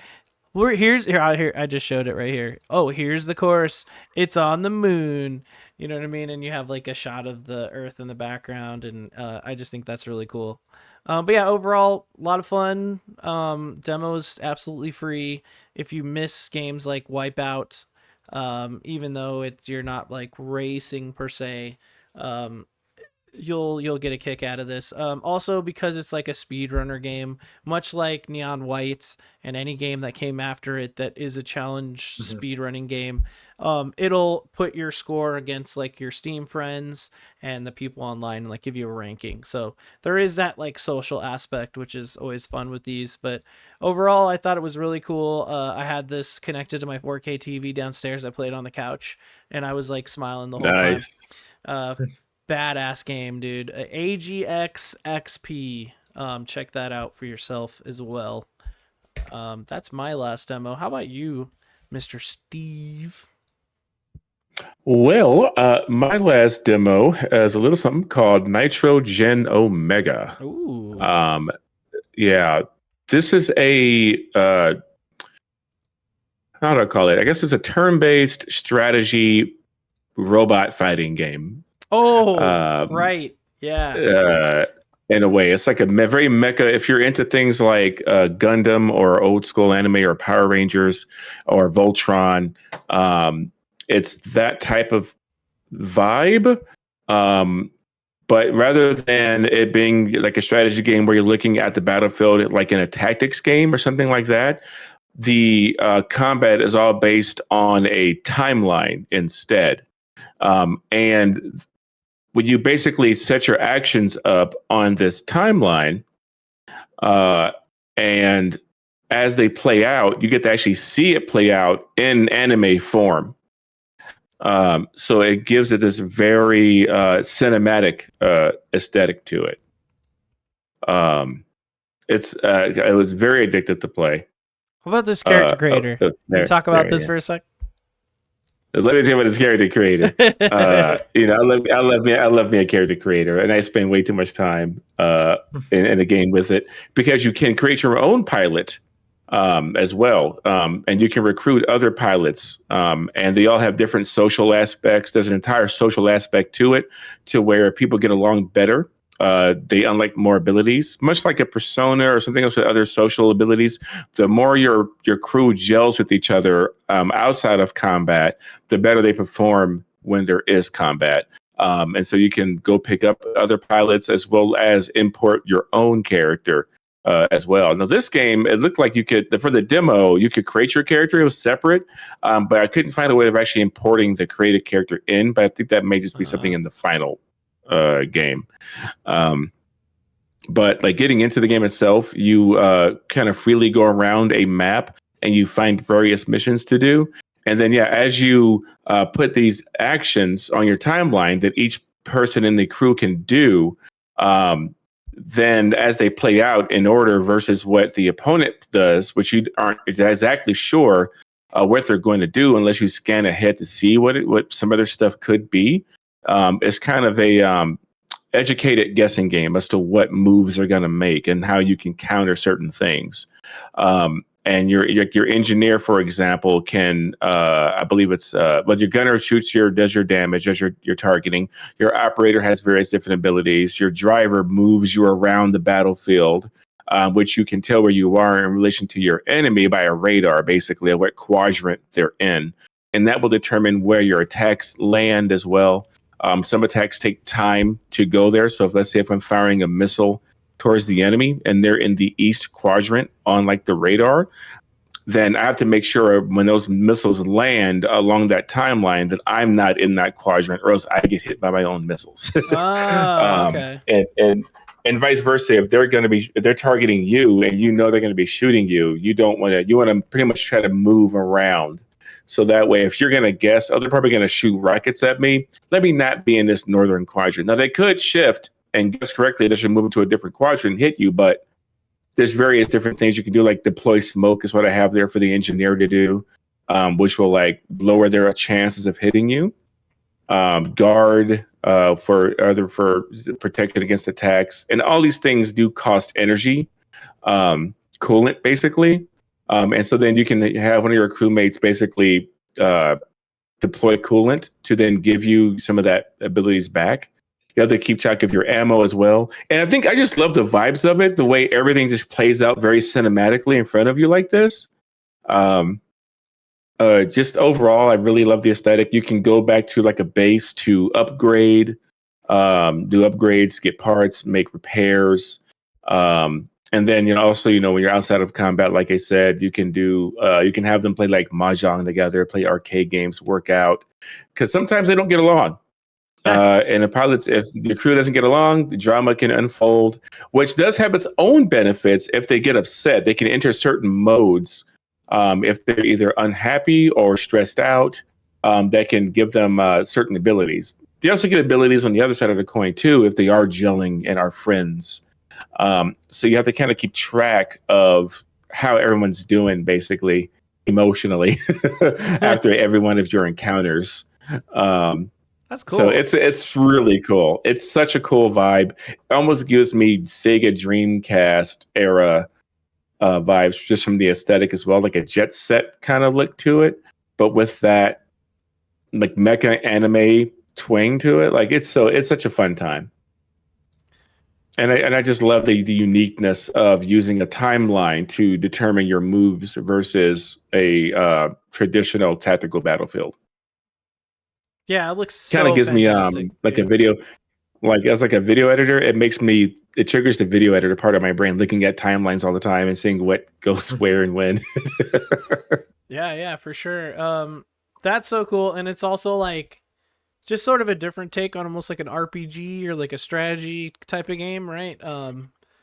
[SPEAKER 1] Here I just showed it right here. Oh, here's the course. It's on the moon. You know what I mean? And you have like a shot of the Earth in the background, and I just think that's really cool. But yeah, overall, a lot of fun. Demos absolutely free. If you miss games like Wipeout, even though you're not like racing per se, um, you'll get a kick out of this. Also because it's like a speedrunner game, much like Neon White and any game that came after it that is a challenge speedrunning game. It'll put your score against like your Steam friends and the people online and like give you a ranking. So there is that like social aspect, which is always fun with these. But overall, I thought it was really cool. I had this connected to my 4K TV downstairs. I played on the couch and I was like smiling the whole time. Uh, Badass game, dude. AGX check that out for yourself as well. That's my last demo. How about you, Mr. Steve?
[SPEAKER 2] Well, my last demo is a little something called Nitro Gen Omega.
[SPEAKER 1] Ooh.
[SPEAKER 2] Yeah, this is a how do I call it? I guess it's a turn-based strategy robot fighting game.
[SPEAKER 1] Oh, right. Yeah.
[SPEAKER 2] In a way, it's like a very mecha. If you're into things like Gundam or old school anime or Power Rangers or Voltron, it's that type of vibe. But rather than it being like a strategy game where you're looking at the battlefield like in a tactics game or something like that, the combat is all based on a timeline instead. And when you basically set your actions up on this timeline, and as they play out, you get to actually see it play out in anime form. So it gives it this very cinematic aesthetic to it. It was very addictive to play.
[SPEAKER 1] What about this character creator? Can you talk about this for a sec?
[SPEAKER 2] Let me tell you about this character creator. I love me a character creator, and I spend way too much time in a game with it because you can create your own pilot as well, and you can recruit other pilots, and they all have different social aspects. There's an entire social aspect to it, to where people get along better. They unlock more abilities, much like a persona or something else with other social abilities. The more your crew gels with each other outside of combat, the better they perform when there is combat. And so you can go pick up other pilots as well as import your own character as well. Now, this game, it looked like you could, for the demo, you could create your character. It was separate, but I couldn't find a way of actually importing the created character in. But I think that may just be something in the final game. But like getting into the game itself, you kind of freely go around a map and you find various missions to do. And then, as you put these actions on your timeline that each person in the crew can do, then as they play out in order versus what the opponent does, which you aren't exactly sure what they're going to do unless you scan ahead to see what some other stuff could be. It's kind of a educated guessing game as to what moves they're going to make and how you can counter certain things. And your engineer, for example, can I believe it's well, your gunner does your damage as you're targeting. Your operator has various different abilities. Your driver moves you around the battlefield, which you can tell where you are in relation to your enemy by a radar, basically, of what quadrant they're in, and that will determine where your attacks land as well. Some attacks take time to go there. So if I'm firing a missile towards the enemy and they're in the east quadrant on like the radar, then I have to make sure when those missiles land along that timeline that I'm not in that quadrant, or else I get hit by my own missiles.
[SPEAKER 1] Okay.
[SPEAKER 2] And vice versa. If they're targeting you and you know they're going to be shooting you, you want to pretty much try to move around. So that way, if you're going to guess, they're probably going to shoot rockets at me. Let me not be in this northern quadrant. Now, they could shift and guess correctly. They should move into a different quadrant and hit you. But there's various different things you can do, like deploy smoke is what I have there for the engineer to do, which will like lower their chances of hitting you. Guard for protection against attacks. And all these things do cost energy, coolant, basically. And so then you can have one of your crewmates basically deploy coolant to then give you some of that abilities back. You have to keep track of your ammo as well. And I just love the vibes of it, the way everything just plays out very cinematically in front of you like this. Just overall, I really love the aesthetic. You can go back to like a base to upgrade, do upgrades, get parts, make repairs. And then, also, when you're outside of combat, like I said, you can have them play like Mahjong together, play arcade games, work out, because sometimes they don't get along. And if the crew doesn't get along, the drama can unfold, which does have its own benefits. If they get upset, they can enter certain modes. If they're either unhappy or stressed out, that can give them certain abilities. They also get abilities on the other side of the coin too, if they are gelling and are friends. So you have to kind of keep track of how everyone's doing, basically emotionally, after every one of your encounters.
[SPEAKER 1] That's cool.
[SPEAKER 2] So it's really cool. It's such a cool vibe. It almost gives me Sega Dreamcast era vibes, just from the aesthetic as well, like a Jet Set kind of look to it, but with that like mecha anime twang to it. Like it's such a fun time. And I just love the uniqueness of using a timeline to determine your moves versus a traditional tactical battlefield.
[SPEAKER 1] Yeah, it looks
[SPEAKER 2] Kind of
[SPEAKER 1] so
[SPEAKER 2] gives
[SPEAKER 1] fantastic,
[SPEAKER 2] me like a video, like as like a video editor. It triggers the video editor part of my brain, looking at timelines all the time and seeing what goes where and when.
[SPEAKER 1] Yeah, for sure. That's so cool, and it's also like just sort of a different take on almost like an RPG or like a strategy type of game, right?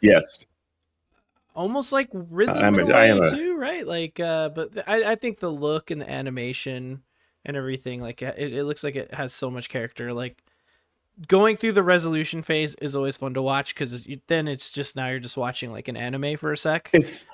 [SPEAKER 2] Yes.
[SPEAKER 1] Almost like rhythm in a way too, right? Like, but I think the look and the animation and everything, like it looks like it has so much character. Like going through the resolution phase is always fun to watch because then it's just now you're just watching like an anime for a sec.
[SPEAKER 2] It's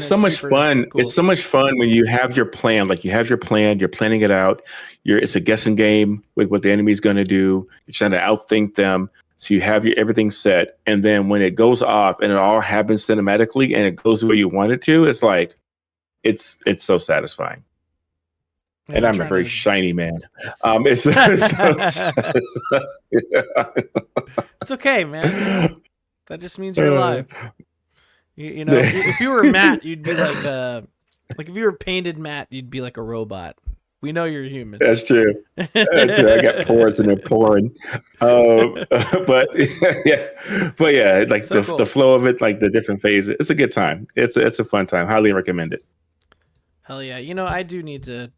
[SPEAKER 2] so much fun. Cool. It's so much fun when you have your plan. Like you have your plan, you're planning it out. It's a guessing game with what the enemy's going to do. You're trying to outthink them. So you have everything set, and then when it goes off and it all happens cinematically and it goes the way you want it to, it's like it's so satisfying. Yeah, and I'm a very shiny man. It's
[SPEAKER 1] okay, man. That just means you're alive. You know, if you were Matt, you'd be like if you were painted Matt, you'd be like a robot. We know you're human.
[SPEAKER 2] That's true. That's true. I got pores and they're pouring. But yeah, like so the flow of it, like the different phases. It's a good time. It's a fun time. Highly recommend it.
[SPEAKER 1] Hell yeah. I do need to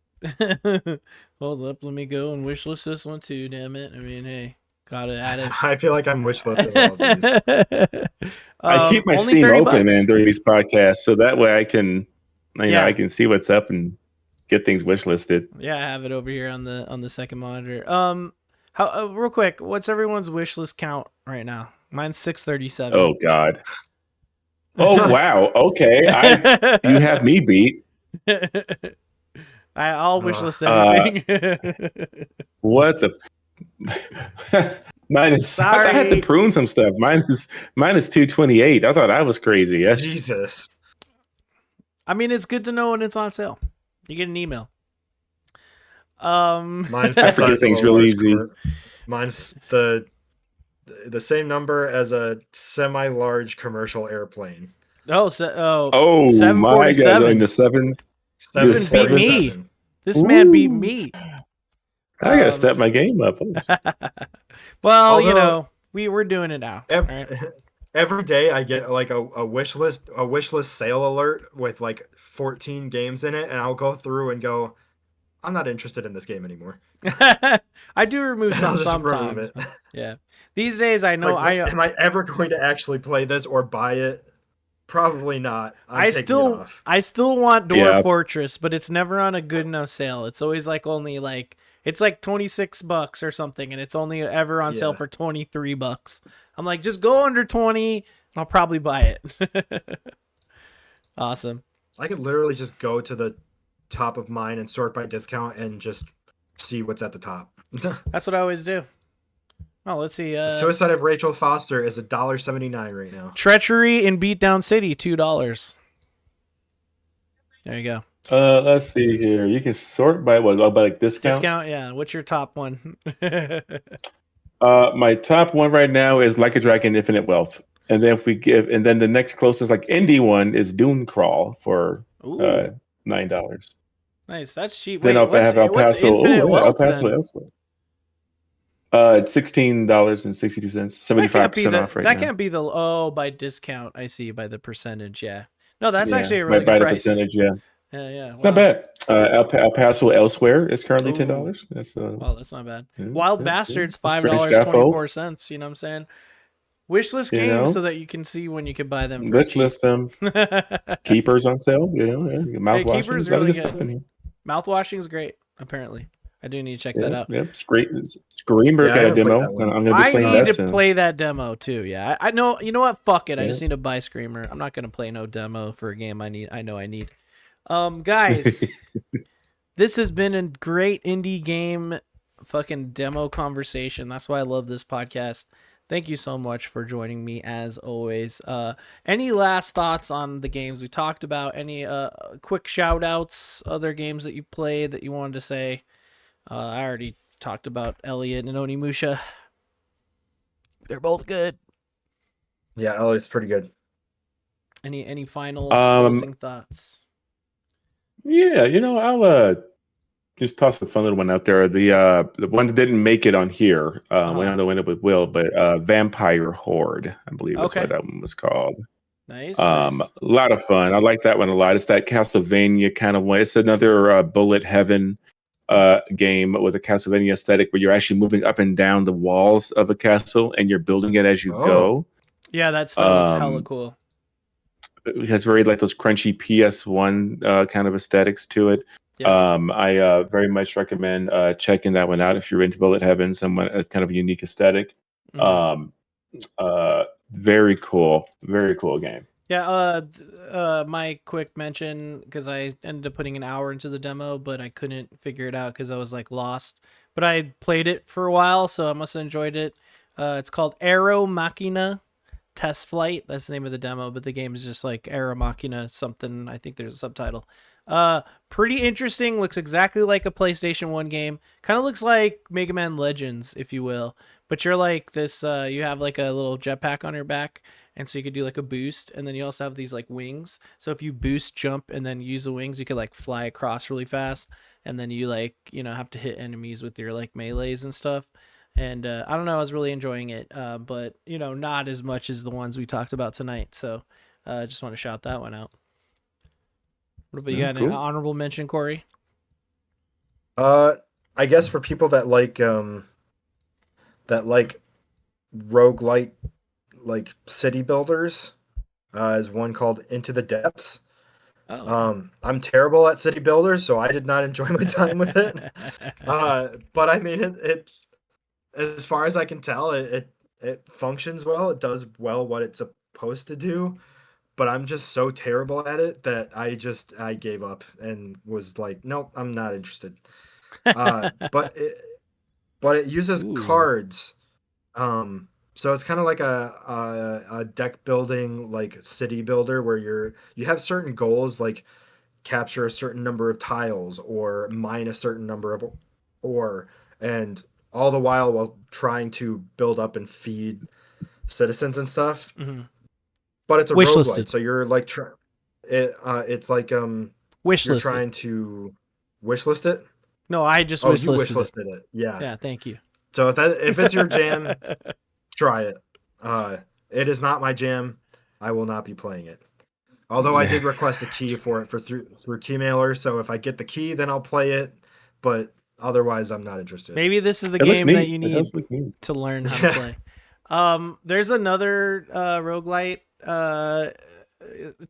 [SPEAKER 1] hold up. Let me go and wishlist this one too. Damn it. I mean, hey, gotta add it.
[SPEAKER 3] I feel like I'm wishlisting all of these.
[SPEAKER 2] I keep my Steam open, man, during these podcasts, so that way I can, I can see what's up and get things wishlisted.
[SPEAKER 1] Yeah, I have it over here on the second monitor. How real quick, what's everyone's wishlist count right now? Mine's 637.
[SPEAKER 2] Oh God. Oh wow. Okay, you have me beat.
[SPEAKER 1] I'll wishlist anything.
[SPEAKER 2] What the? Mine is.
[SPEAKER 1] Sorry.
[SPEAKER 2] I had to prune some stuff. Mine is 228. I thought I was crazy. Yeah.
[SPEAKER 3] Jesus.
[SPEAKER 1] I mean, it's good to know when it's on sale. You get an email.
[SPEAKER 3] Mine's
[SPEAKER 2] I forget things real easy.
[SPEAKER 3] Mine's the same number as a semi-large commercial airplane.
[SPEAKER 2] Oh my God! Going the sevens.
[SPEAKER 1] This beat me. This man beat me.
[SPEAKER 2] I gotta step my game up.
[SPEAKER 1] Well, although, we're doing it now.
[SPEAKER 3] Every day I get like a wish list sale alert with like 14 games in it, and I'll go through and go, I'm not interested in this game anymore.
[SPEAKER 1] I do remove some sometimes. Remove it. Yeah. These days I know
[SPEAKER 3] am I ever going to actually play this or buy it? Probably not. I still
[SPEAKER 1] want Dwarf Fortress, but it's never on a good enough sale. It's always like only like it's like $26 or something, and it's only ever on sale for $23. I'm like, just go under 20, and I'll probably buy it. Awesome.
[SPEAKER 3] I could literally just go to the top of mine and sort by discount and just see what's at the top.
[SPEAKER 1] That's what I always do. Oh, let's see.
[SPEAKER 3] Suicide of Rachel Foster is $1.79 right now.
[SPEAKER 1] Treachery in Beatdown City, $2. There you go.
[SPEAKER 2] Let's see here. You can sort by what? By like discount.
[SPEAKER 1] Discount, yeah. What's your top one?
[SPEAKER 2] My top one right now is Like a Dragon: Infinite Wealth, and then the next closest like indie one is Dune Crawl for
[SPEAKER 1] Ooh,
[SPEAKER 2] $9.
[SPEAKER 1] nice. That's cheap.
[SPEAKER 2] Then
[SPEAKER 1] Wait,
[SPEAKER 2] I'll have El
[SPEAKER 1] what's
[SPEAKER 2] Paso.
[SPEAKER 1] Infinite
[SPEAKER 2] El
[SPEAKER 1] Wealth
[SPEAKER 2] Paso
[SPEAKER 1] then?
[SPEAKER 2] elsewhere. It's $16.62, 75% off right
[SPEAKER 1] that
[SPEAKER 2] now.
[SPEAKER 1] can't be the by discount. I see by the percentage. Yeah. No, that's
[SPEAKER 2] Yeah,
[SPEAKER 1] actually a really
[SPEAKER 2] by
[SPEAKER 1] good
[SPEAKER 2] the
[SPEAKER 1] price.
[SPEAKER 2] percentage. Yeah,
[SPEAKER 1] Yeah.
[SPEAKER 2] it's not bad. El Paso elsewhere is currently
[SPEAKER 1] Ooh.
[SPEAKER 2] $10. That's
[SPEAKER 1] Well, that's not bad. Wild Bastards,
[SPEAKER 2] That's pretty scaffold.
[SPEAKER 1] $5.24. You know what I'm saying? Wishlist
[SPEAKER 2] You
[SPEAKER 1] games
[SPEAKER 2] know,
[SPEAKER 1] so that you can see when you can buy them for
[SPEAKER 2] let's
[SPEAKER 1] cheap.
[SPEAKER 2] list them. Keepers on sale. Mouthwashing.
[SPEAKER 1] Keeper's
[SPEAKER 2] A lot of
[SPEAKER 1] really
[SPEAKER 2] good stuff in here.
[SPEAKER 1] Mouthwashing is great. Apparently, I do need to check that out.
[SPEAKER 2] Yep. Screamer got a demo. I'm going to be playing that soon.
[SPEAKER 1] Play that demo too. Yeah, I know. You know what? Fuck it. I just need to buy Screamer. I'm not going to play no demo for a game I know I need. Guys, this has been a great indie game fucking demo conversation. That's why I love this podcast. Thank you so much for joining me as always. Any last thoughts on the games we talked about? Any quick shout outs, other games that you played that you wanted to say? I already talked about Elliot and Onimusha. They're both good.
[SPEAKER 3] Yeah, Elliot's pretty good.
[SPEAKER 1] Any final closing thoughts?
[SPEAKER 2] Yeah, I'll just toss a fun little one out there. The one that didn't make it on here, we don't know when it will, but Vampire Horde, I believe is what that one was called.
[SPEAKER 1] Nice.
[SPEAKER 2] A lot of fun. I like that one a lot. It's that Castlevania kind of one. It's another bullet heaven game with a Castlevania aesthetic where you're actually moving up and down the walls of a castle and you're building it as you go.
[SPEAKER 1] Yeah, that style looks hella cool.
[SPEAKER 2] It has very like those crunchy PS1 kind of aesthetics to it. Yeah. I very much recommend checking that one out if you're into bullet heaven, somewhat kind of a unique aesthetic. Very cool game.
[SPEAKER 1] Yeah, my quick mention, because I ended up putting an hour into the demo, but I couldn't figure it out because I was like lost. But I played it for a while, so I must have enjoyed it. It's called Aero Machina Test Flight. That's the name of the demo, but the game is just like Aero Machina something. I think there's a subtitle. Pretty interesting. Looks exactly like a PlayStation 1 game. Kind of looks like Mega Man Legends, if you will. But you're like this, you have like a little jetpack on your back. And so you could do like a boost, and then you also have these like wings. So if you boost, jump, and then use the wings, you could like fly across really fast. And then you like, have to hit enemies with your like melees and stuff. And I don't know, I was really enjoying it. But not as much as the ones we talked about tonight. So just want to shout that one out. What about you got? Cool. An honorable mention, Corey?
[SPEAKER 3] I guess for people that like roguelite like city builders, is one called Into the Depths. I'm terrible at city builders, so I did not enjoy my time with it. But I mean, it as far as I can tell, it functions well. It does well what it's supposed to do. But I'm just so terrible at it that I gave up and was like, nope, I'm not interested. But it uses cards. So it's kind of like a deck building, like city builder, where you have certain goals, like capture a certain number of tiles or mine a certain number of ore, and all the while trying to build up and feed citizens and stuff.
[SPEAKER 1] Mm-hmm.
[SPEAKER 3] But it's a roguelite, so you're like it's like you're trying to wishlist it.
[SPEAKER 1] No, I just
[SPEAKER 3] wishlisted it.
[SPEAKER 1] Yeah, thank you.
[SPEAKER 3] So if it's your jam, try it. It is not my jam. I will not be playing it. Although I did request a key for it through Keymailer, so if I get the key, then I'll play it. But otherwise, I'm not interested.
[SPEAKER 1] Maybe this is the game that you need to learn how to play. There's another roguelite,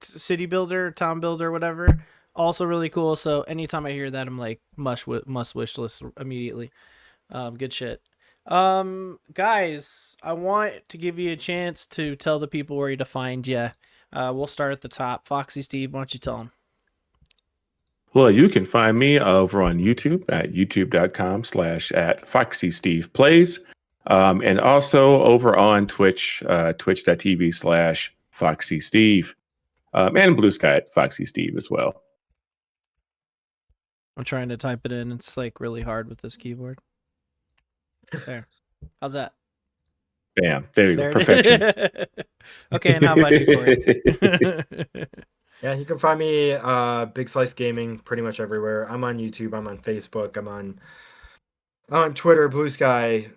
[SPEAKER 1] city builder, town builder, whatever. Also really cool. So anytime I hear that, I'm like must wish list immediately. Good shit. Guys, I want to give you a chance to tell the people where to find you. We'll start at the top. Foxy Steve, why don't you tell them?
[SPEAKER 2] Well, you can find me over on YouTube at youtube.com/@FoxyStevePlays. And also over on Twitch, twitch.tv/FoxySteve. And Blue Sky at Foxy Steve as well.
[SPEAKER 1] I'm trying to type it in. It's like really hard with this keyboard. There. How's that?
[SPEAKER 2] Bam. There you go.
[SPEAKER 1] There
[SPEAKER 2] Perfection.
[SPEAKER 1] Okay, and how about you, Corey?
[SPEAKER 3] Yeah, you can find me Big Slice Gaming pretty much everywhere. I'm on YouTube, I'm on Facebook, I'm on Twitter, Blue Sky,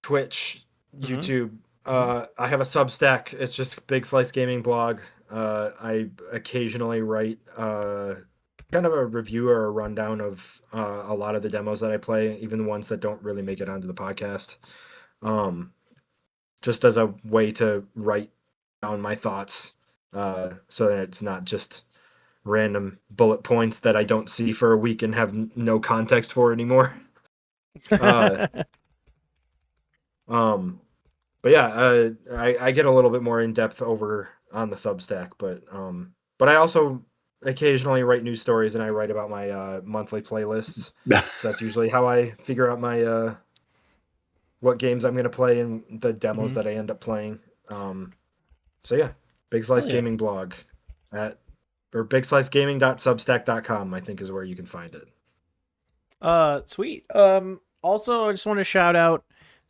[SPEAKER 3] Twitch, YouTube. I have a Substack. It's just Big Slice Gaming blog. I occasionally write kind of a review or a rundown of a lot of the demos that I play, even the ones that don't really make it onto the podcast. Just as a way to write down my thoughts, so that it's not just random bullet points that I don't see for a week and have no context for anymore. But yeah, I get a little bit more in depth over on the Substack, but I also occasionally write news stories, and I write about my monthly playlists. So that's usually how I figure out my what games I'm going to play and the demos that I end up playing. So yeah, Big Slice Gaming blog or bigslicegaming.substack.com, I think is where you can find it.
[SPEAKER 1] Sweet. Also, I just want to shout out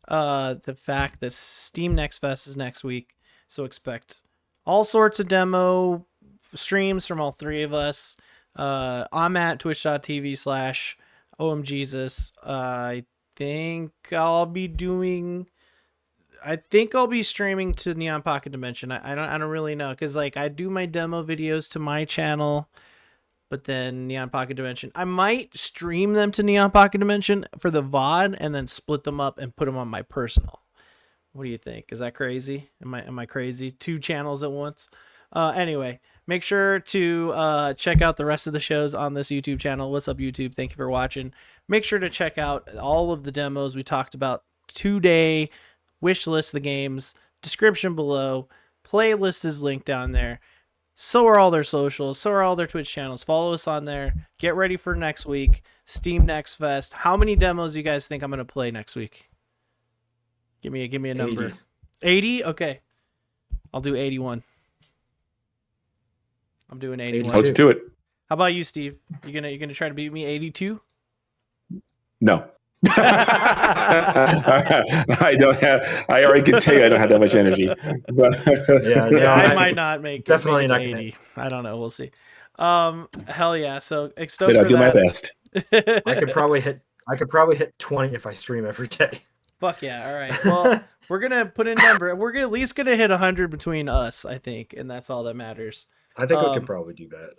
[SPEAKER 1] the fact that Steam Next Fest is next week, so expect all sorts of demo streams from all three of us. I'm at twitch.tv/omjesus. I think I'll be streaming to Neon Pocket Dimension. I don't really know, because like I do my demo videos to my channel, but then Neon Pocket Dimension, I might stream them to Neon Pocket Dimension for the VOD and then split them up and put them on my personal. What do you think? Is that crazy? Am I crazy? 2 channels at once? Anyway, make sure to check out the rest of the shows on this YouTube channel. What's up, YouTube? Thank you for watching. Make sure to check out all of the demos we talked about today. Wish list the games, description below. Playlist is linked down there. So are all their socials. So are all their Twitch channels. Follow us on there. Get ready for next week. Steam Next Fest. How many demos do you guys think I'm going to play next week? Give me a number. 80? Okay. I'll do 81. I'm doing 81.
[SPEAKER 2] Let's do it.
[SPEAKER 1] How about you, Steve? You gonna try to beat me 82?
[SPEAKER 2] No. I don't have. I already can tell you I don't have that much energy. But
[SPEAKER 1] yeah, I might not make
[SPEAKER 3] definitely
[SPEAKER 1] it
[SPEAKER 3] not
[SPEAKER 1] 80. I don't know. We'll see. Hell yeah! So
[SPEAKER 2] I'll do my best.
[SPEAKER 3] I could probably hit 20 if I stream every day.
[SPEAKER 1] Fuck yeah! All right. Well, we're gonna put a number. We're at least gonna hit 100 between us, I think, and that's all that matters.
[SPEAKER 3] I think we could probably do that.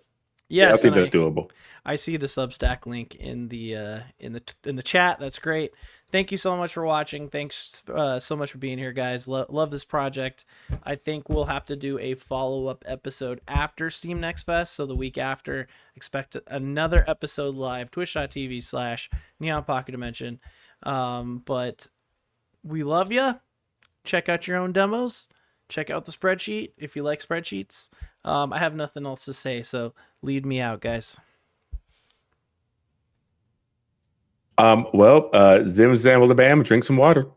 [SPEAKER 1] Yes,
[SPEAKER 2] yeah, I think that's doable.
[SPEAKER 1] I see the Substack link in the chat. That's great. Thank you so much for watching. Thanks so much for being here, guys. Love this project. I think we'll have to do a follow-up episode after Steam Next Fest. So the week after, expect another episode live, twitch.tv/Neon Pocket Dimension. But we love you. Check out your own demos. Check out the spreadsheet if you like spreadsheets. I have nothing else to say, so lead me out, guys.
[SPEAKER 2] Zim Zam Bam, drink some water.